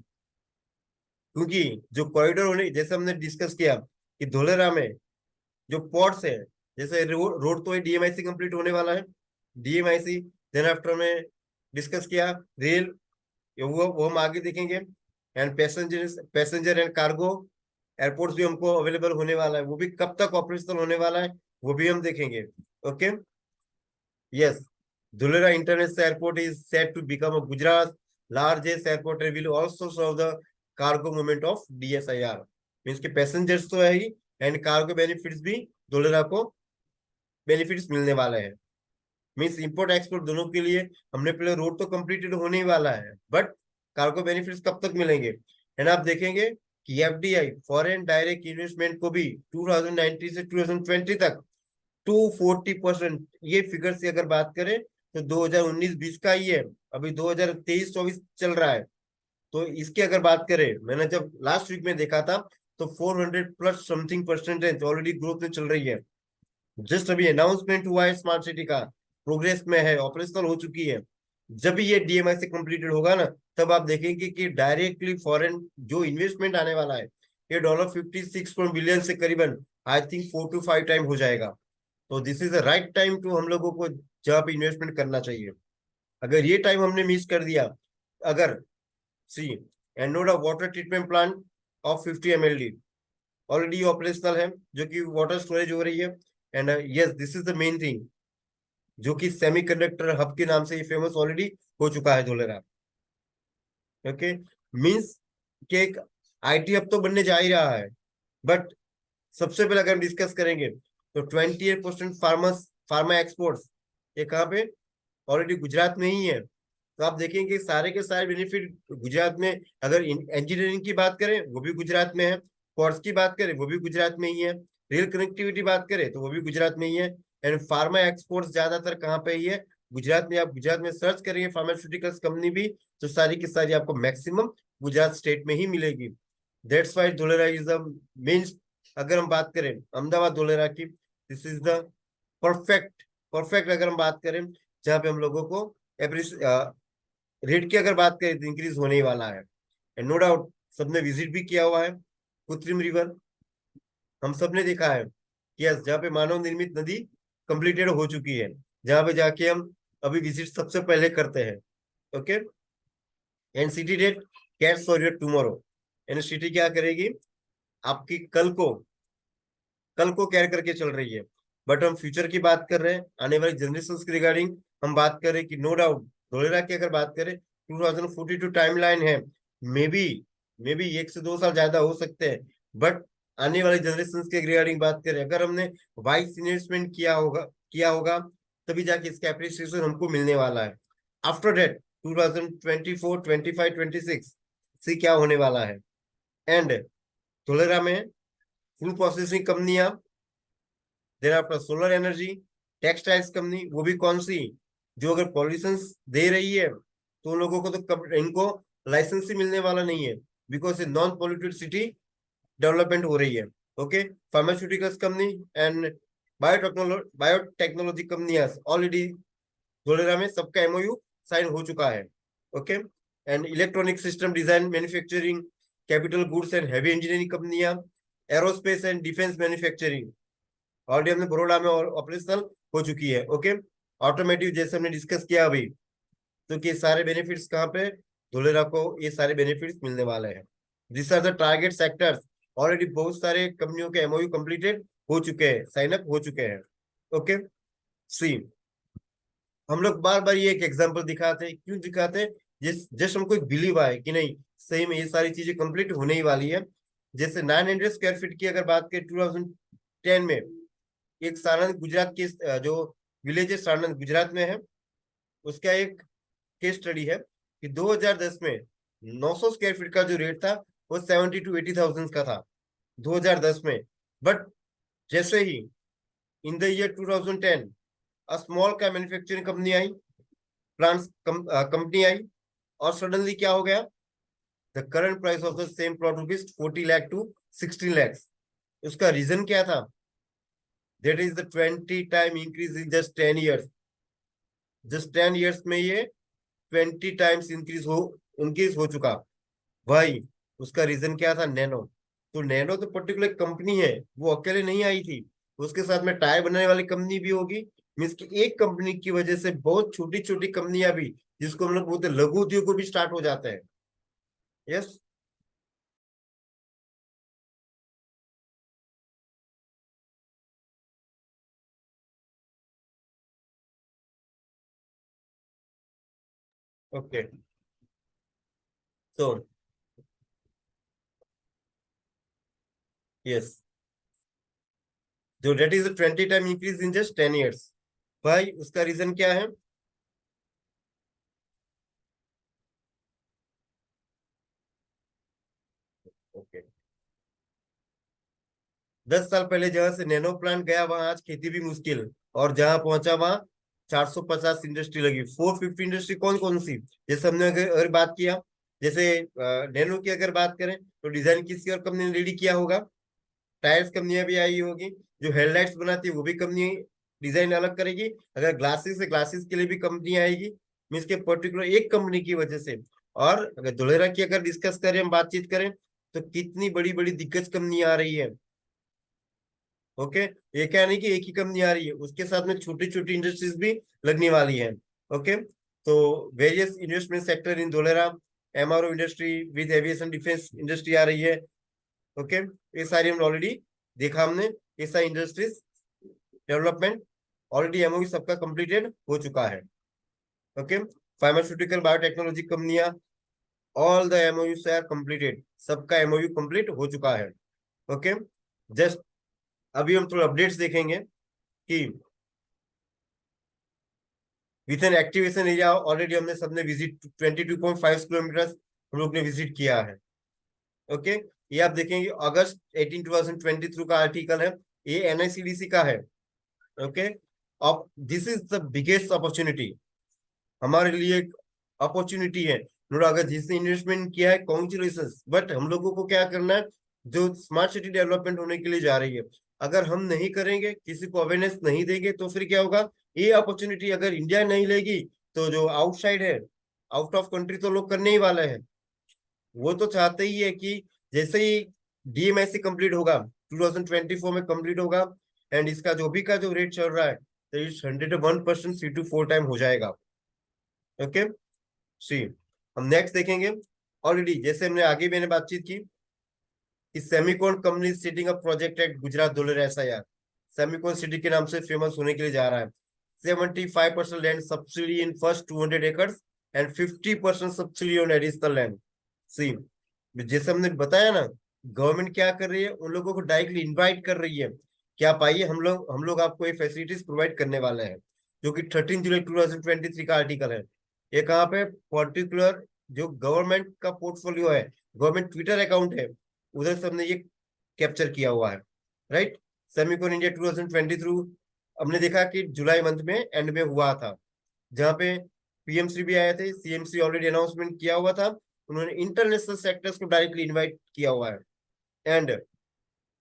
क्योंकि जो कॉरिडोर होने, जैसे हमने डिस्कस किया कि धोलेरा में जो पोर्ट्स है, जैसे रोड तो डीएमआईसी कंप्लीट होने वाला है, डीएमआईसी, देन आफ्टर में डिस्कस किया रेल, वो हम आगे देखेंगे। And passenger and cargo airports भी हमको अवेलेबल होने वाला है, वो भी कब तक ऑपरेशनल होने वाला है, वो भी हम देखेंगे। Okay, yes, Dholera international airport is set to become a Gujarat largest airport will also serve the cargo movement of DSIR। Means के पैसेंजर्स तो है ही, एंड कार्गो बेनिफिट्स भी धुलेरा को बेनिफिट्स मिलने वाले हैं। मीन्स इंपोर्ट एक्सपोर्ट दोनों के लिए हमने पहले रोड तो कंप्लीटेड होने ही वाला है, बट कार्गो बेनिफिट्स कब तक मिलेंगे? एंड आप देखेंगे कि FDI फॉरेन डायरेक्ट इन्वेस्टमेंट को भी 2019 से 2020 तक 240%, ये फिगर से अगर बात करें तो 2019-20 का ही है, अभी 2023-24 चल रहा है। तो इसकी अगर बात करें, मैंने जब लास्ट वीक में देखा था तो 400 plus something percentage already growth में चल रही है। जस्ट अभी अनाउंसमेंट हुआ है स्मार्ट सिटी का, प्रोग्रेस में है, ऑपरेशनल हो चुकी है। जब भी ये DMI से कंप्लीटेड होगा ना, तब आप देखेंगे कि डायरेक्टली फॉरेन जो इन्वेस्टमेंट आने वाला है, ये $56 बिलियन से करीबन आई थिंक 4 to 5 टाइम हो जाएगा। तो this is the right time to हम लोगों को जहाँ पे इन्वेस्टमेंट करना चाहिए। अगर ये टाइम हमने मिस कर दिया, अगर सी एंडोडा water treatment plant of 50 MLD already operational है, जो कि वाटर स्टोरेज हो रही है। And yes, this is the main thing, जो कि सेमीकंडक्टर हब के नाम से ये फेमस ऑलरेडी हो चुका है धोलेरा। ओके, मींस कि एक IT हब तो बनने जा ही रहा है, बट सबसे पहले अगर हम डिस्कस करेंगे तो 28% फार्मा एक्सपोर्ट्स ये कहाँ पे? ऑलरेडी गुजरात में ही है। तो आप देखेंगे सारे के सारे बेनिफिट गुजरात में। अगर इंजीनियरिंग की बात करें वो भी गुजरात में है, पोर्ट्स की बात करें वो भी गुजरात में ही है, रेल कनेक्टिविटी बात करें तो वो भी गुजरात में ही है। एंड फार्मा एक्सपोर्ट्स ज्यादातर कहाँ पे ही है? गुजरात में। आप गुजरात में सर्च करेंगे फार्मास्यूटिकल्स कंपनी भी, तो सारी की सारी आपको मैक्सिमम गुजरात स्टेट में ही मिलेगी। That's why Dholera is the main. अगर हम बात करें अहमदाबाद धोलेरा की, this is the perfect perfect अगर हम बात करें, जहाँ पे हम लोगों को रेट की अगर बात करें तो इंक्रीज होने ही वाला है। एंड नो डाउट सबने विजिट भी किया हुआ है कृत्रिम रिवर, हम सबने देखा है कि यस, जहाँ पे मानव निर्मित नदी कंप्लीटेड हो चुकी है, जहाँ पे जाके हम अभी विजिट सबसे पहले करते हैं। Okay, and city that caters for your tomorrow. And city क्या करेगी? आपकी कल को केयर करके चल रही है। बट हम फ्यूचर की बात कर रहे हैं, आने वाली जनरेशन की रिगार्डिंग हम बात करें कि नो डाउट धोलेरा की अगर बात करें 2042 टाइमलाइन है। मे बी 1 से 2 साल ज्यादा हो सकते हैं, बट आने वाली जनरेशन के रिगार्डिंग बात करें, अगर हमने वाइस इन्वेस्टमेंट किया होगा तभी जाके इसका एप्रिसिएशन हमको मिलने वाला है। आफ्टर डेट 2024, 25, 26 से क्या होने वाला है? एंड धोलेरा में फूड प्रोसेसिंग कंपनियां, then after solar energy, textiles company, वो भी कौन सी? जो अगर पॉल्यूशन दे रही है तो उन लोगों को तो इनको लाइसेंस ही मिलने वाला नहीं है, बिकॉज ये नॉन पॉल्यूटेड सिटी डेवलपमेंट हो रही है। Okay, pharmaceuticals company and biotechnology कंपनियां ऑलरेडी धोलेरा में सबका MOU साइन हो चुका है। Okay, and electronic system design manufacturing, capital goods and heavy engineering कंपनियां, aerospace and defence manufacturing already हमने बड़ोड़ा में ऑपरेशनल हो चुकी है। ओके, ऑटोमेटिव जैसे हमने डिस्कस किया अभी, तो कि सारे बेनिफिट्स कहाँ पे? धोलेरा को ये सारे बेनिफिट्स मिलने वाले हैं। This are the target sectors. Already बहुत सारे कंपनियों के MOU कंप्लीटेड हो चुके हैं, साइन अप हो चुके हैं। ओके, सी हम लोग बार बार ये एक एग्जांपल दिखाते हैं, क्यों दिखाते हैं? जिस जस्ट हमको एक बिलीव आए कि नहीं सही में ये सारी चीजें कंप्लीट होने ही वाली है। जैसे 900 स्क्वायर फीट की अगर बात करें 2010 में, एक सारंग गुजरात के जो विलेज है सारंग गुजरात में है, उसका एक केस स्टडी है कि 2010 में 900 स्क्वायर फीट का जो रेट था वो 70 to 80 थाउजेंड का था 2010 में। बट जैसे ही इन द ईयर 2010 स्मॉल का मैन्युफैक्चरिंग कंपनी आई, प्लांट्स कंपनी आई, और सडनली क्या हो गया? The current price of the same plot rupees 40 lakh to 16 lakhs। उसका रीजन क्या था? That is the 20 time increase in just 10 years। Just 10 years में ये 20 टाइम्स इंक्रीज हो चुका भाई। उसका रीजन क्या था? नैनो। तो नैनो तो पर्टिकुलर कंपनी है, वो अकेले नहीं आई थी, उसके साथ में टायर बनाने वाली कंपनी भी होगी। मीन्स की एक कंपनी की वजह से बहुत छोटी छोटी कंपनियां भी, जिसको हम लोग बोलते हैं लघु उद्योग, को भी स्टार्ट हो जाते हैं। यस। ओके, so yes, जो that is 20 time increase in just 10 years। भाई उसका रीजन क्या है? ओके, 10 साल पहले जहां से नैनो प्लांट गया वहां आज खेती भी मुश्किल, और जहां पहुंचा वहां 450 इंडस्ट्री लगी। 450 इंडस्ट्री कौन कौन सी? जैसे हमने अगर बात किया, जैसे नैनो की अगर बात करें तो डिजाइन किसी और कंपनी ने रेडी किया होगा, टायर्स कंपनियां भी आई होगी, जो हेडलाइट्स बनाती है वो भी कंपनी डिजाइन अलग करेगी, अगर ग्लासेस है ग्लासेस के लिए भी कंपनी आएगी, मीन्स के पर्टिकुलर एक कंपनी की वजह से। और अगर धोलेरा की अगर डिस्कस करें, हम बातचीत करें, तो कितनी बड़ी बड़ी दिग्गज कंपनी आ रही है। ओके, ये क्या नहीं कि एक ही कंपनी आ रही है, उसके साथ में छोटी छोटी इंडस्ट्रीज भी लगने वाली है। ओके, तो various investment sector in Dholera, MRO industry with aviation defence industry आ रही है। ओके, ये सारी हम ऑलरेडी देखा हमने, ये सारी इंडस्ट्रीज डेवलपमेंट ऑलरेडी एमओयू सबका कंप्लीटेड हो चुका है। ओके, फार्मास्यूटिकल बायोटेक्नोलॉजी कंपनियां, all the MoU are completed, सबका एमओयू कंप्लीट हो चुका है। ओके, जस्ट अभी हम थोड़ा अपडेट्स देखेंगे कि with an activation area already हमने सबने विजिट 22.5 किलोमीटर हम लोग ने विजिट किया है। ओके, ये आप देखेंगे अगस्त 18 2023 का आर्टिकल है, ये एनआईसीडीसी का है। ओके, अब this is the biggest opportunity, हमारे लिए एक अपॉर्चुनिटी है। नोड़ा अगर जिसने इन्वेस्टमेंट किया है कॉन्ग्रेचुलेशन, बट हम लोगों को क्या करना है, जो स्मार्ट सिटी डेवलपमेंट होने के लिए जा रही है, अगर हम नहीं करेंगे, किसी को अवेयरनेस नहीं देंगे, तो फिर क्या होगा? ये अपॉर्चुनिटी अगर इंडिया नहीं लेगी, तो जो आउटसाइड है, आउट ऑफ कंट्री, तो लोग करने ही वाले हैं। वो तो चाहते ही है कि जैसे ही डीएमआईसी कंप्लीट होगा, 2024 में कंप्लीट होगा, एंड इसका जो भी का जो रेट चल रहा है, तो इट्स 101% 3 to 4 टाइम हो जाएगा। ओके, सी हम नेक्स्ट देखेंगे। ऑलरेडी जैसे हमने आगे मैंने बातचीत की कि Semicon company setting up project at Gujarat dollar SIR, Semicon city के नाम से फेमस होने के लिए जा रहा है। 75% land subsidy in first 200 acre and 50% subsidy on additional land. See, जैसे हमने बताया ना, गवर्नमेंट क्या कर रही है, उन लोगों को डायरेक्टली इनवाइट कर रही है कि आप आइए, हम लोग आपको ये फैसिलिटीज प्रोवाइड करने वाले हैं, जो कि 13 जुलाई 2023 का आर्टिकल है। ये कहाँ पे पर्टिकुलर जो गवर्नमेंट का पोर्टफोलियो है, गवर्नमेंट ट्विटर अकाउंट है, उधर से हमने ये कैप्चर किया हुआ है। राइट, सेमिकॉन इंडिया 2023 हमने देखा कि जुलाई मंथ में एंड में हुआ था, जहाँ पे पीएमसी भी आए थे, सीएमसी ऑलरेडी अनाउंसमेंट किया हुआ था, उन्होंने इंटरनेशनल सेक्टर्स को डायरेक्टली इनवाइट किया हुआ है। And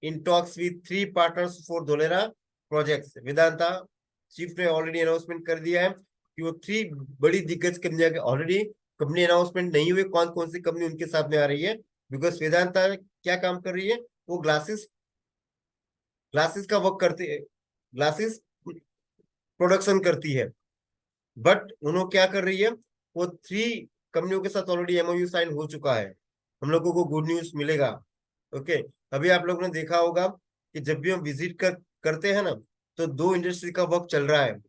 in talks with 3 partners for Dholera projects, Vedanta chief ने ऑलरेडी अनाउंसमेंट कर दिया है कि वो 3 बड़ी दिग्गज कंपनियां, ऑलरेडी कंपनी अनाउंसमेंट नहीं हुई कौन कौन सी कंपनी उनके साथ में आ रही है, बिकॉज वेदांता क्या काम कर रही है, वो ग्लासेस ग्लासेस का वर्क करती है, ग्लासेस प्रोडक्शन करती है। बट उन्होंने क्या कर रही है, वो 3 कंपनियों के साथ ऑलरेडी एमओयू साइन हो चुका है, हम लोगों को गुड न्यूज मिलेगा। ओके, अभी आप लोगों ने देखा होगा कि जब भी हम विजिट करते हैं ना, तो 2 इंडस्ट्री का वर्क चल रहा है।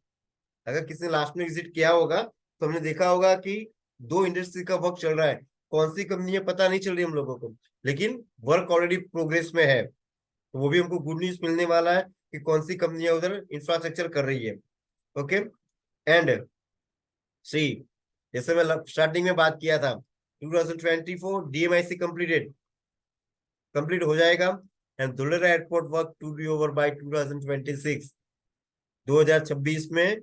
अगर किसी ने लास्ट में विजिट किया होगा तो हमने देखा होगा कि 2 इंडस्ट्री का वर्क चल रहा है, कौन सी कंपनी है पता नहीं चल रही हम लोगों को, लेकिन वर्क ऑलरेडी प्रोग्रेस में है। तो वो भी हमको गुड न्यूज मिलने वाला है कि कौन सी कंपनियां उधर इंफ्रास्ट्रक्चर कर रही है। ओके, एंड सी, जैसे मैं स्टार्टिंग में बात किया था, 2024 डीएमआईसी कंप्लीट हो जाएगा, and Dholera airport work to be over by 2026, 2026 में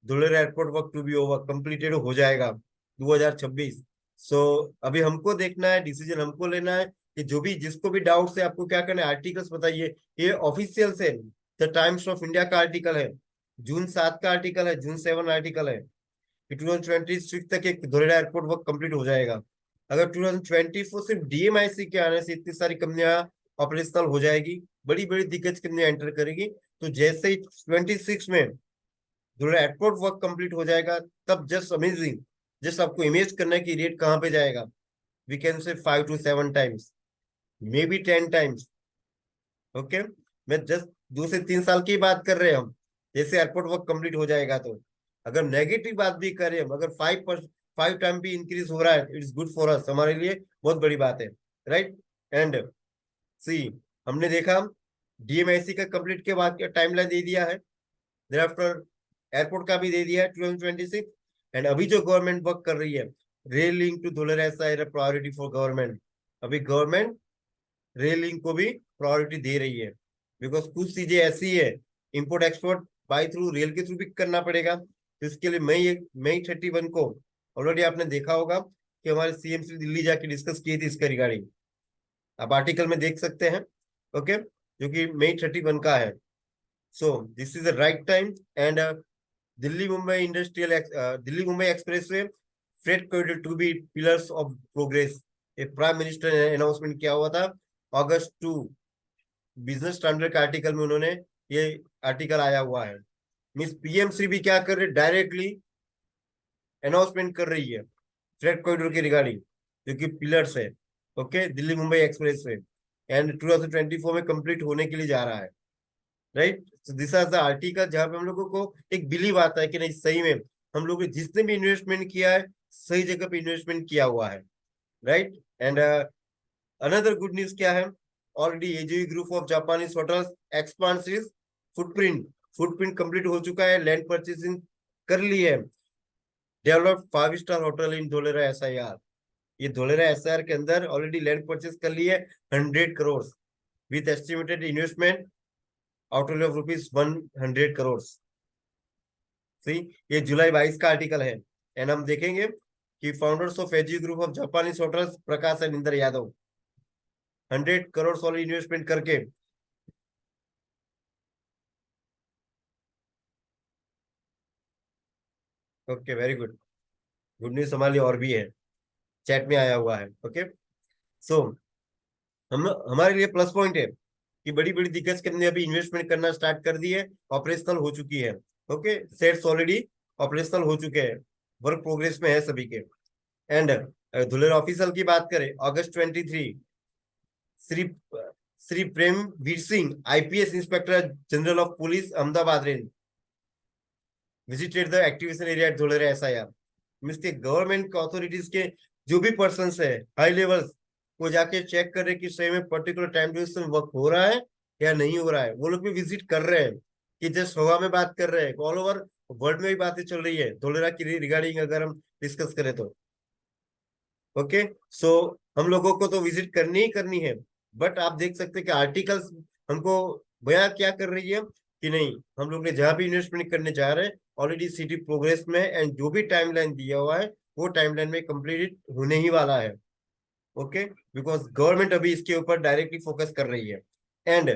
Dholera airport work to be over completed हो जाएगा 2026। सो अभी हमको देखना है, डिसीजन हमको लेना है कि जो भी जिसको भी डाउट है, आपको क्या करना है, आर्टिकल्स बताइए। ये ऑफिशियल से द टाइम्स ऑफ इंडिया का आर्टिकल है, जून 7 का आर्टिकल है, जून 7 आर्टिकल है कि 2026 तक एक धोलेरा एयरपोर्ट वर्क कंप्लीट हो जाएगा। अगर 2024 सिर्फ डीएमआईसी के आने से इतनी सारी कंपनियां ऑपरेशनल हो जाएगी, बड़ी बड़ी दिग्गज कंपनियां एंटर करेगी, तो जैसे ही 26 में धोलेरा एयरपोर्ट वर्क कंप्लीट हो जाएगा, तब जस्ट अमेजिंग, जस्ट आपको इमेज करना है कि रेट कहाँ पे जाएगा। We can say 5 to 7 times, may be 10 times. Okay, मैं जस्ट 2 से 3 साल की बात कर रहे हैं हम, जैसे एयरपोर्ट वर्क कंप्लीट हो जाएगा तो। अगर नेगेटिव बात भी करें हम, अगर 5 टाइम भी इंक्रीज हो रहा है, इट्स गुड फॉर अस, हमारे लिए बहुत बड़ी बात है, राइट। एंड सी, हमने देखा डीएमआईसी का कंप्लीट के बाद टाइमलाइन दे दिया है, thereafter एयरपोर्ट का भी दे दिया है 2026। एंड अभी जो गवर्नमेंट वर्क कर रही है, रेल लिंक टू धुलेरा ऐसा प्रायोरिटी फॉर गवर्नमेंट। अभी गवर्नमेंट रेल लिंक को भी प्रायोरिटी दे रही है, बिकॉज कुछ चीजें ऐसी है, import export by through rail के थ्रू भी करना पड़ेगा। तो इसके लिए मई 31 को ऑलरेडी आपने देखा होगा कि हमारे सीएम श्री दिल्ली जाके डिस्कस की थी इसके रिगार्डिंग, आप आर्टिकल में देख सकते हैं, ओके, जो कि मई 31 का है। So this is the right time. And Delhi Mumbai expressway freight corridor to be pillars of progress, ये प्राइम मिनिस्टर ने अनाउंसमेंट किया हुआ था अगस्त 2, बिजनेस स्टैंडर्ड के आर्टिकल में उन्होंने ये आर्टिकल आया हुआ है। मिस पीएमसी भी क्या कर रहे, डायरेक्टली अनाउंसमेंट कर रही है फ्रेट कॉरिडोर के रिगार्डिंग, जो कि पिलर्स है, okay, Delhi Mumbai express way, and 2024 में कंप्लीट होने के लिए जा रहा है, राइट। तो दिस आर द आर्टिकल जहां पे हम लोगों को एक बिलीव आता है कि नहीं, सही में हम लोग जिसने भी इन्वेस्टमेंट किया है सही जगह पे इन्वेस्टमेंट किया हुआ है, right. And another good news क्या है, already AGE group of Japanese hotels expands is footprint, footprint complete हो चुका है, लैंड परचेसिंग कर ली है, develop 5 star hotel in Dholera SIR, ये धोलेरा एसआईआर के अंदर ऑलरेडी लैंड परचेस कर ली है 100 crore, with estimated investment outlay of ₹100 crore. See, ये जुलाई 22 का आर्टिकल है। एंड हम देखेंगे कि founders of AG group of Japanese hotels Prakash and Inder Yadav 100 crore वाली इन्वेस्टमेंट करके, okay, very good, good news हमारे लिए और भी है, चैट में आया हुआ है, ओके। सो हम हमारे लिए प्लस पॉइंट है कि बड़ी बड़ी दिग्गज के अंदर अभी इन्वेस्टमेंट करना स्टार्ट कर दी है, ऑपरेशनल हो चुकी है, ओके, सेट्स ऑलरेडी ऑपरेशनल हो चुके हैं, वर्क प्रोग्रेस में है सभी के। एंड धुलेर ऑफिशियल की बात करें, August 23, Shri Shri Prem Veer Singh IPS inspector general of police Ahmedabad range visited the activation area at Dholera SIR. Means के गवर्नमेंट अथॉरिटीज के जो भी पर्सन है हाई लेवल्स, वो जाके चेक कर रहे कि सही में पर्टिकुलर टाइम ड्यूरेशन वर्क हो रहा है या नहीं हो रहा है, वो लोग भी विजिट कर रहे हैं, कि जस्ट हवा में बात कर रहे हैं, ऑल ओवर वर्ल्ड में भी बातें चल रही है धोलेरा की रिगार्डिंग, अगर हम डिस्कस करें तो, ओके। सो हम लोगों को तो विजिट करनी ही करनी है, बट आप देख सकते हैं कि आर्टिकल्स हमको बयां क्या कर रही है कि नहीं, हम लोग ने जहां भी इन्वेस्टमेंट करने जा रहे हैं ऑलरेडी सिटी प्रोग्रेस में, एंड जो भी टाइमलाइन दिया हुआ है वो टाइमलाइन में कंप्लीट होने ही वाला है, ओके, बिकॉज गवर्नमेंट अभी इसके ऊपर डायरेक्टली फोकस कर रही है। And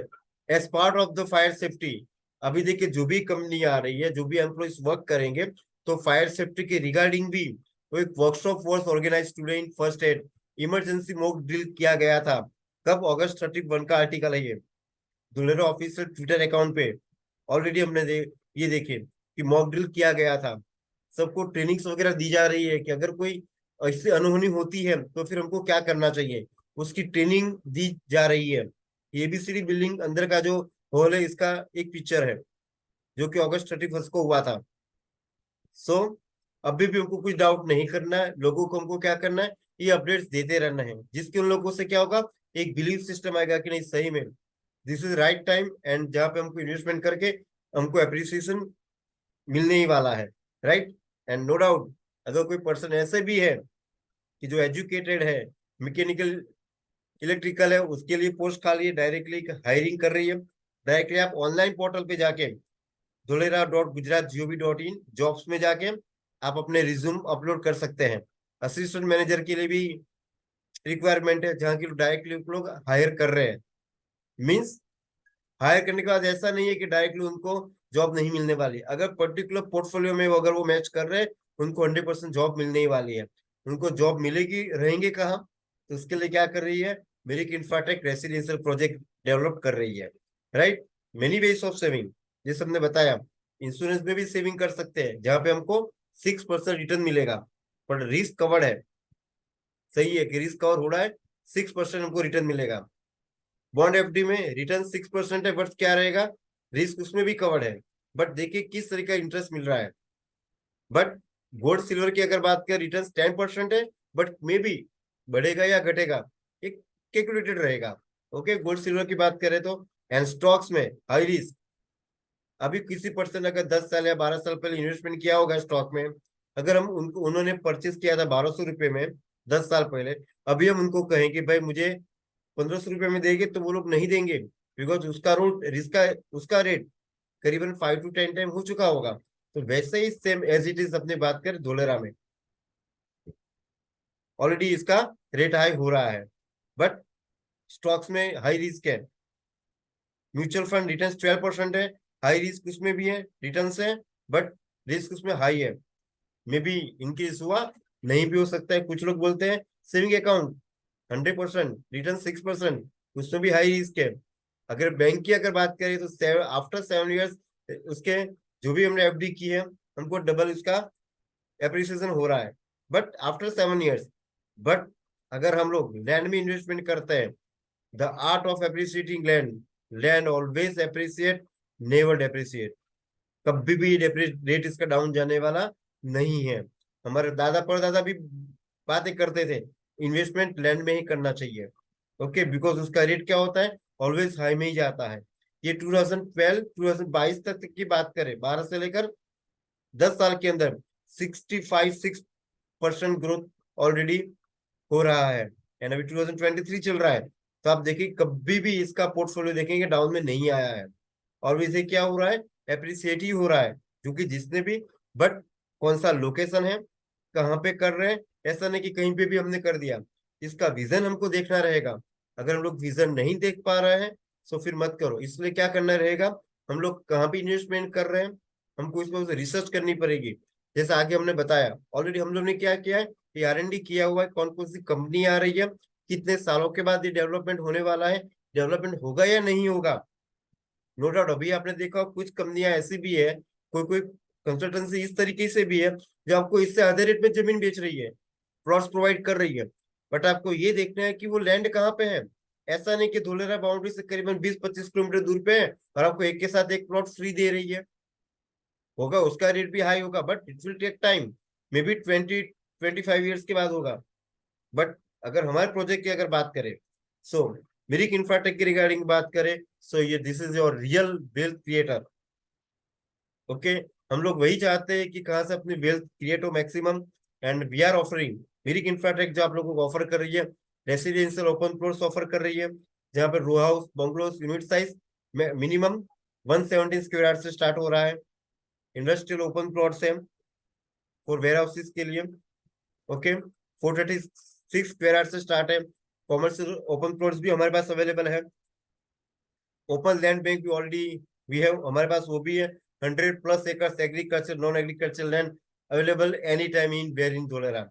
as part of the fire safety, अभी देखिए जो भी कंपनी आ रही है, जो भी एम्प्लॉइज वर्क करेंगे, तो फायर सेफ्टी के रिगार्डिंग भी तो एक workshop was organise today in first aid, emergency mock drill किया गया था, कब, अगस्त 31 का आर्टिकल है ये, धुलेरा ऑफिशियल ट्विटर अकाउंट पे ऑलरेडी हमने ये देखे कि मॉक ड्रिल किया गया था, सबको ट्रेनिंग्स वगैरह दी जा रही है कि अगर कोई ऐसी अनहोनी होती है तो फिर हमको क्या करना चाहिए, उसकी ट्रेनिंग दी जा रही है। एबीसीडी बिल्डिंग अंदर का जो हॉल है, इसका एक पिक्चर है जो कि अगस्त 31 को हुआ था। सो अभी भी हमको कुछ डाउट नहीं करना है, लोगों को हमको क्या करना है, ये अपडेट्स देते रहना है, जिसके उन लोगों से क्या होगा, एक बिलीव सिस्टम आएगा कि नहीं, सही में this is right time, and जहाँ पे हमको इन्वेस्टमेंट करके हमको अप्रिसिएशन मिलने ही वाला है, राइट। एंड नो डाउट अगर कोई पर्सन ऐसे भी है कि जो एजुकेटेड है, मैकेनिकल इलेक्ट्रिकल है, उसके लिए पोस्ट खाली है, डायरेक्टली हायरिंग कर रही है, डायरेक्टली आप ऑनलाइन पोर्टल पे जाके dholera.gujarat.gov.in जॉब्स में जाके आप अपने रिज्यूम अपलोड कर सकते हैं। असिस्टेंट मैनेजर के लिए भी रिक्वायरमेंट है, जहाँ की डायरेक्टली लोग हायर कर रहे हैं, मीन्स हायर करने के बाद ऐसा नहीं है कि डायरेक्टली उनको जॉब नहीं मिलने वाली, अगर पर्टिकुलर पोर्टफोलियो में अगर वो मैच कर रहे हैं, उनको 100% जॉब मिलने ही वाली है। उनको जॉब मिलेगी, रहेंगे कहाँ, तो उसके लिए क्या कर रही है, मेरिक इंफ्राटेक रेसिडेंशियल प्रोजेक्ट डेवलप कर रही है, right. Many ways of saving, जैसे हमने बताया, इंश्योरेंस में भी सेविंग कर सकते हैं जहां पे हमको 6% रिटर्न मिलेगा, पर रिस्क कवर्ड है, सही है कि रिस्क कवर हो रहा है, 6% हमको रिटर्न मिलेगा। बॉन्ड एफडी में रिटर्न 6% है, बट क्या रहेगा, रिस्क उसमें भी कवर्ड है, बट देखिए किस तरह का इंटरेस्ट मिल रहा है, बट गोल्ड सिल्वर की अगर बात करें रिटर्न 10% है, बट मे बी बढ़ेगा या घटेगा, एक कैलकुलेटेड रहेगा। ओके, गोल्ड सिल्वर की बात करें तो। एंड स्टॉक्स में हाई रिस्क, अभी किसी पर्सन अगर 10 साल या 12 साल पहले इन्वेस्टमेंट किया होगा स्टॉक में, अगर हम उनको, उन्होंने परचेस किया था 1200 रुपये में 10 साल पहले, अभी हम उनको कहें कि भाई मुझे 1500 रुपये में देंगे, तो वो लोग नहीं देंगे, बिकॉज उसका रूट रिस्क का, उसका रेट करीबन 5 to 10 टाइम हो चुका होगा। तो वैसे ही सेम एज इट इज अपनी बात करें धोलेरा में, ऑलरेडी इसका रेट हाई हो रहा है, बट स्टॉक्स में हाई रिस्क है। म्यूचुअल फंड रिटर्न 12% है, हाई रिस्क उसमें भी है, रिटर्न है, बट रिस्क उसमें हाई है। मे बी इंक्रीज हुआ, नहीं भी हो सकता है। कुछ लोग बोलते हैं सेविंग अकाउंट 100% रिटर्न 6%, उसमें भी हाई रिस्क है। अगर बैंक की अगर बात करें तो आफ्टर 7 ईयर्स उसके जो भी हमने एफडी की है, हमको डबल उसका एप्रिसिएशन हो रहा है, बट आफ्टर 7 ईयर्स। बट अगर हम लोग लैंड में इन्वेस्टमेंट करते हैं, the art of appreciating land, land always appreciate, never depreciate. कभी भी रेट इसका डाउन जाने वाला नहीं है। हमारे दादा परदादा भी बातें करते थे इन्वेस्टमेंट लैंड में ही करना चाहिए। ओके, बिकॉज उसका रेट क्या होता है, ऑलवेज हाई में ही जाता है। ये 2012 2022 तक की बात करें, 12 से लेकर 10 साल के अंदर 6% ग्रोथ ऑलरेडी हो रहा है, एंड अभी 2023 चल रहा है। तो आप देखिए कभी भी इसका पोर्टफोलियो देखेंगे डाउन में नहीं आया है, और इसे क्या हो रहा है, एप्रिसिएट ही हो रहा है। क्योंकि जिसने भी, बट कौन सा लोकेशन है, कहाँ पे कर रहे हैं, ऐसा नहीं कि कहीं पे भी हमने कर दिया। इसका विजन हमको देखना रहेगा। अगर हम लोग विजन नहीं देख पा रहे हैं तो फिर मत करो। इसलिए क्या करना रहेगा, हम लोग कहाँ पे इन्वेस्टमेंट कर रहे हैं, हमको इसमें रिसर्च करनी पड़ेगी। जैसे आगे हमने बताया, ऑलरेडी हम लोग ने क्या किया है, ये R&D किया हुआ है, कौन कौन सी कंपनी आ रही है, कितने सालों के बाद ये डेवलपमेंट होने वाला है, डेवलपमेंट होगा या नहीं होगा। नो डाउट अभी आपने देखा कुछ कंपनियां ऐसी भी है, कोई कोई कंसल्टेंसी इस तरीके से भी है जो आपको इससे आधे रेट में जमीन बेच रही है, प्लॉट्स प्रोवाइड कर रही है। बट आपको ये देखना है कि वो लैंड कहाँ पे है। ऐसा नहीं कि धोलेरा बाउंड्री से करीबन 20-25 किलोमीटर दूर पे है और आपको एक के साथ एक प्लॉट फ्री दे रही है। होगा उसका रेट भी हाई होगा, but it will take time, maybe 20-25 years के बाद होगा। बट अगर हमारे प्रोजेक्ट की अगर बात करें, सो मिरिक इंफ्राटेक की रिगार्डिंग बात करें, सो ये this is your real wealth creator. Okay, हम लोग वही चाहते हैं कि कहाँ से अपनी वेल्थ क्रिएट हो maximum, and we are offering Mirik Infratech जो आप लोगों को ऑफर कर रही है, रेसिडेंशियल ओपन फ्लोर्स ऑफर कर रही है, जहाँ पर row house bungalows unit size minimum 117 square से स्टार्ट हो रहा है। इंडस्ट्रियल ओपन प्लॉट्स है फॉर वेयर हाउसेस के लिए। ओके, 436 स्क्वायर से स्टार्ट है। कॉमर्शियल ओपन प्लॉट्स भी हमारे पास अवेलेबल है। ओपन लैंड बैंक भी ऑलरेडी वी हैव, हमारे पास वो भी है। 100+ acres agriculture non agriculture land available any time in where in Dholera.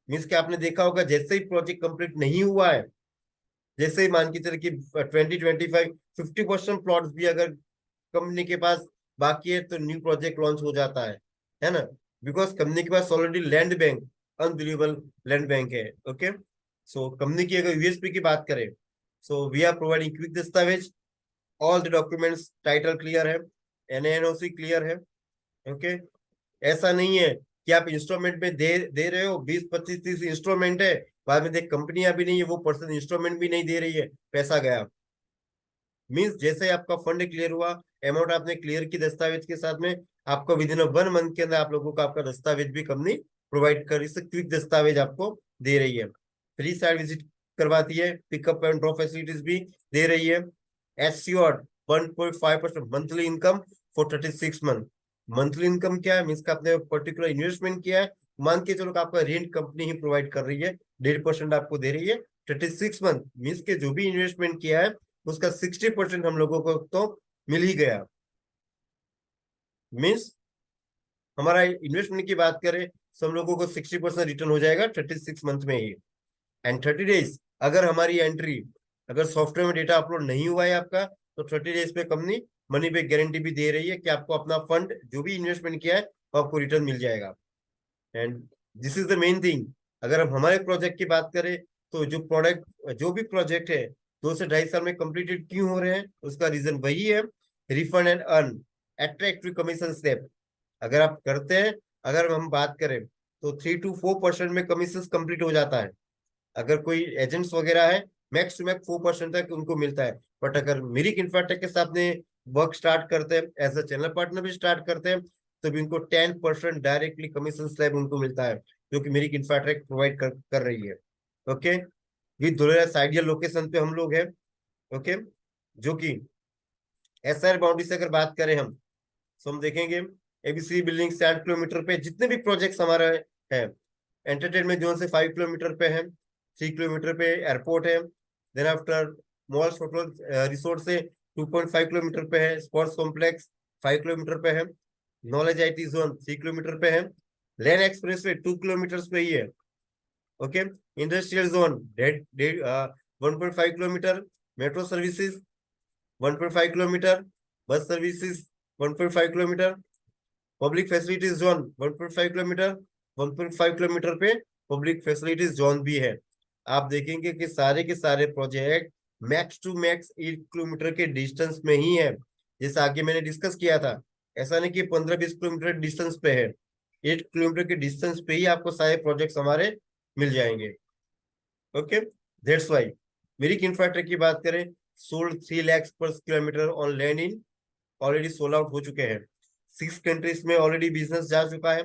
Means कि आपने देखा होगा जैसे ही प्रोजेक्ट कंप्लीट नहीं हुआ है, जैसे ही मान के चले कि 20-25-50% प्लॉट्स भी अगर कंपनी के पास बाकी है तो न्यू प्रोजेक्ट लॉन्च हो जाता है ना। बिकॉज कंपनी के पास already land bank, unbelievable land bank है। ओके, सो कंपनी की अगर यूएसपी की बात करें, so we are providing quick दस्तावेज, all the documents, title clear है, एनएनओसी क्लियर है। ओके, ऐसा नहीं है कि आप इंस्टॉलमेंट में दे रहे हो, 20-25-30 इंस्टॉलमेंट है, बाद में देख कंपनियां भी नहीं है, वो पर्सन इंस्टॉलमेंट भी नहीं दे रही है, पैसा गया। मीन्स जैसे आपका फंड क्लियर हुआ, अमाउंट आपने क्लियर की दस्तावेज के साथ में, आपको विद इन 1 मंथ के अंदर आप लोगों को आपका दस्तावेज भी कंपनी प्रोवाइड कर, इससे क्विक दस्तावेज आपको दे रही है। फ्री साइट विजिट करवाती है, पिकअप एंड ड्रॉप फैसिलिटीज भी दे रही है। Assured 1.5% monthly income for 36 month. Monthly income क्या है, मीन्स का आपने पर्टिकुलर इन्वेस्टमेंट किया है, मान के चलो कि आपका रेंट कंपनी ही प्रोवाइड कर रही है, 1.5% आपको दे रही है 36 मंथ। मीन्स के जो भी इन्वेस्टमेंट किया है उसका 60% हम लोगों को तो मिल ही गया। मीन्स हमारा इन्वेस्टमेंट की बात करें तो हम लोगों को 60% रिटर्न हो जाएगा 36 मंथ में ही। एंड 30 डेज अगर हमारी एंट्री, अगर सॉफ्टवेयर में डेटा अपलोड नहीं हुआ है आपका, तो 30 डेज पे कंपनी मनी बैक गारंटी भी दे रही है कि आपको अपना फंड जो भी इन्वेस्टमेंट किया है वो आपको रिटर्न मिल जाएगा। And this is the main thing. अगर हम हमारे प्रोजेक्ट की बात करें, तो जो भी प्रोजेक्ट है 2 से 2.5 साल में कंप्लीटेड क्यों हो रहे हैं, उसका रीजन वही है, refund and earn, attractive commission step. अगर आप करते हैं, अगर हम बात करें तो 3 to 4% में कमीशन कंप्लीट हो जाता है। अगर कोई एजेंट्स वगैरह है, मैक्स टू मैक्स 4% तक उनको मिलता है। बट अगर मिरिक इंफ्राटेक के साथ में वर्क स्टार्ट करते हैं, एज अ चैनल पार्टनर भी स्टार्ट करते हैं, तो भी उनको 10% डायरेक्टली कमीशन स्लैब उनको मिलता है, जो कि मिरिक इंफ्राटेक प्रोवाइड कर रही है। Okay, with Dholera ideal location पे हम लोग हैं। ओके, जो कि एसआर बाउंड्री से अगर बात करें हम, तो हम देखेंगे एबीसी बिल्डिंग से 8 किलोमीटर पे जितने भी प्रोजेक्ट्स हमारे हैं, एंटरटेनमेंट जोन से 5 किलोमीटर पे है, 3 किलोमीटर पे एयरपोर्ट है, then after malls hotel resort से 2.5 किलोमीटर पे है, स्पोर्ट्स कॉम्प्लेक्स 5 किलोमीटर पे है, नॉलेज आईटी जोन 3 किलोमीटर पे है, लैंड एक्सप्रेस वे 2 किलोमीटर पे ही है। Okay, industrial zone 1.5 kilometre, metro services 1.5 kilometre, bus services 1.5 kilometre, public facilities zone 1.5 kilometre, 1.5 kilometre पे पब्लिक फैसिलिटीज जोन भी है। आप देखेंगे कि सारे के सारे project max to max 8 kilometre के डिस्टेंस में ही है। जैसे आगे मैंने डिस्कस किया था, ऐसा नहीं कि 15-20 किलोमीटर डिस्टेंस पे है, 8 किलोमीटर के डिस्टेंस पे ही आपको सारे प्रोजेक्ट्स हमारे मिल जाएंगे। Okay, that's why Mirik infrastructure की बात करें, सोल्ड 3 लाख पर kilometre on land in already sold out हो चुके हैं। 6 कंट्रीज में ऑलरेडी बिजनेस जा चुका है।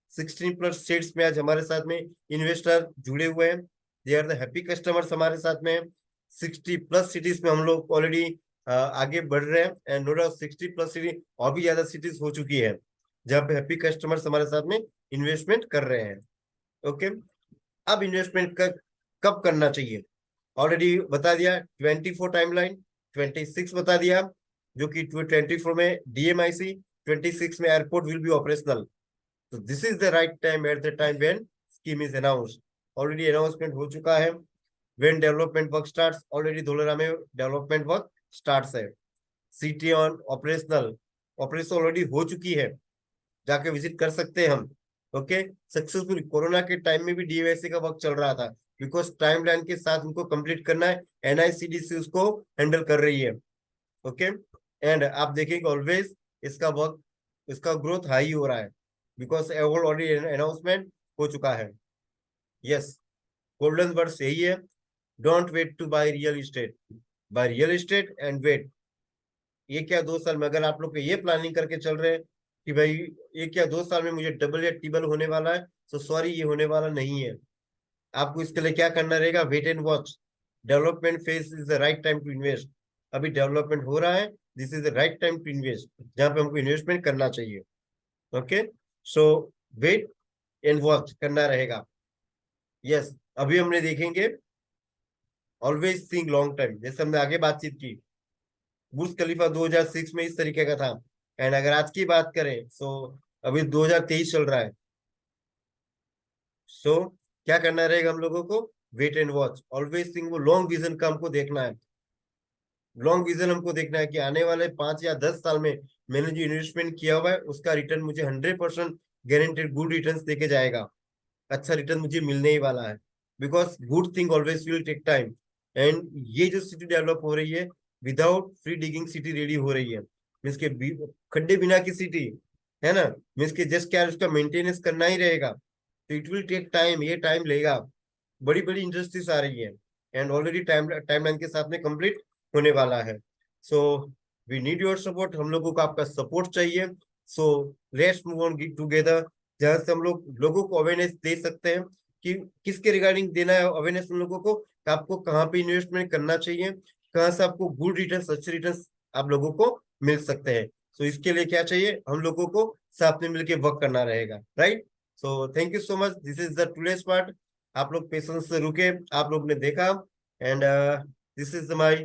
16+ स्टेट्स में आज हमारे साथ में इन्वेस्टर जुड़े हुए हैं, they are the happy customers हमारे साथ में। 60+ सिटीज में हम लोग ऑलरेडी आगे बढ़ रहे हैं, एंड नो डाउट 60+ सिटी और भी ज्यादा सिटीज हो चुकी है जहाँ पे हैप्पी कस्टमर्स हमारे साथ में इन्वेस्टमेंट कर रहे हैं। ओके, अब इन्वेस्टमेंट कब करना चाहिए, ऑलरेडी बता दिया। 24 टाइमलाइन, 26 बता दिया, जो कि 24 में डीएमआईसी, 26 में एयरपोर्ट विल बी ऑपरेशनल। तो this is the right time, at the time when scheme is announced. Already announcement हो चुका है। When development work starts, already Dholera में डेवलपमेंट वर्क स्टार्ट्स है। City on operational, operation already हो चुकी है, जाके विजिट कर सकते हैं हम। ओके, सक्सेसफुल कोरोना के टाइम में भी डीएमआईसी का वर्क चल रहा था, बिकॉज टाइमलाइन के साथ उनको कंप्लीट करना है, एनआईसीडीसी उसको हैंडल कर रही है। ओके, एंड आप देखेंगे ऑलवेज इसका वर्क, इसका ग्रोथ हाई हो रहा है, बिकॉज ऑलरेडी अनाउंसमेंट हो चुका है। यस, गोल्डन वर्ड्स यही है, don't wait to buy real estate, buy real estate and wait. ये क्या 2 साल में अगर आप लोग ये प्लानिंग करके चल रहे हैं कि भाई ये क्या 2 साल में मुझे डबल या ट्रिपल होने वाला है, तो सॉरी, ये होने वाला नहीं है। आपको इसके लिए क्या करना रहेगा, wait and watch. Development phase is the right time to invest. अभी डेवलपमेंट हो रहा है, this is the right time to invest, जहां पे हमको इन्वेस्टमेंट करना चाहिए। Okay, so wait and watch करना रहेगा। यस, अभी हमने देखेंगे ऑलवेज थिंक लॉन्ग टाइम, जैसे हमने आगे बातचीत की। बुर्ज खलीफा 2006 में इस तरीके का था, एंड अगर आज की बात करें सो अभी 2023 चल रहा है। सो क्या करना रहेगा हम लोगों को, wait and watch, always think, वो लॉन्ग विजन का हमको देखना है। लॉन्ग विजन हमको देखना है कि आने वाले 5 या 10 साल में मैंने जो इन्वेस्टमेंट किया हुआ है उसका रिटर्न मुझे 100% गारंटेड गुड रिटर्न देके जाएगा, अच्छा रिटर्न मुझे मिलने ही वाला है। Because good thing always will take time, and ये जो सिटी डेवलप हो रही है, without free digging city ready हो रही है, मीन्स के खड्डे बिना की सिटी है ना, मीन्स के जस्ट क्या उसका मेंटेनेंस करना ही रहेगा, तो इट विल टेक टाइम, ये टाइम लेगा। बड़ी बड़ी इंडस्ट्रीज आ रही है, एंड ऑलरेडी टाइमलाइन के साथ में कंप्लीट होने वाला है। So we need your support, हम लोगों को आपका सपोर्ट चाहिए। So let's move on together, जहां से हम लोग लोगों को अवेयरनेस दे सकते हैं कि किसके रिगार्डिंग देना है अवेयरनेस उन लोगों को, कि आपको कहाँ पे इन्वेस्टमेंट करना चाहिए, कहाँ से आपको गुड रिटर्न, अच्छे रिटर्न आप लोगों को मिल सकते हैं। सो इसके लिए क्या चाहिए, हम लोगों को साथ में मिलकर वर्क करना रहेगा, right. So thank you so much, this is the today's part. आप लोग पेशेंस से रुके, आप लोग ने देखा, एंड दिस इज माय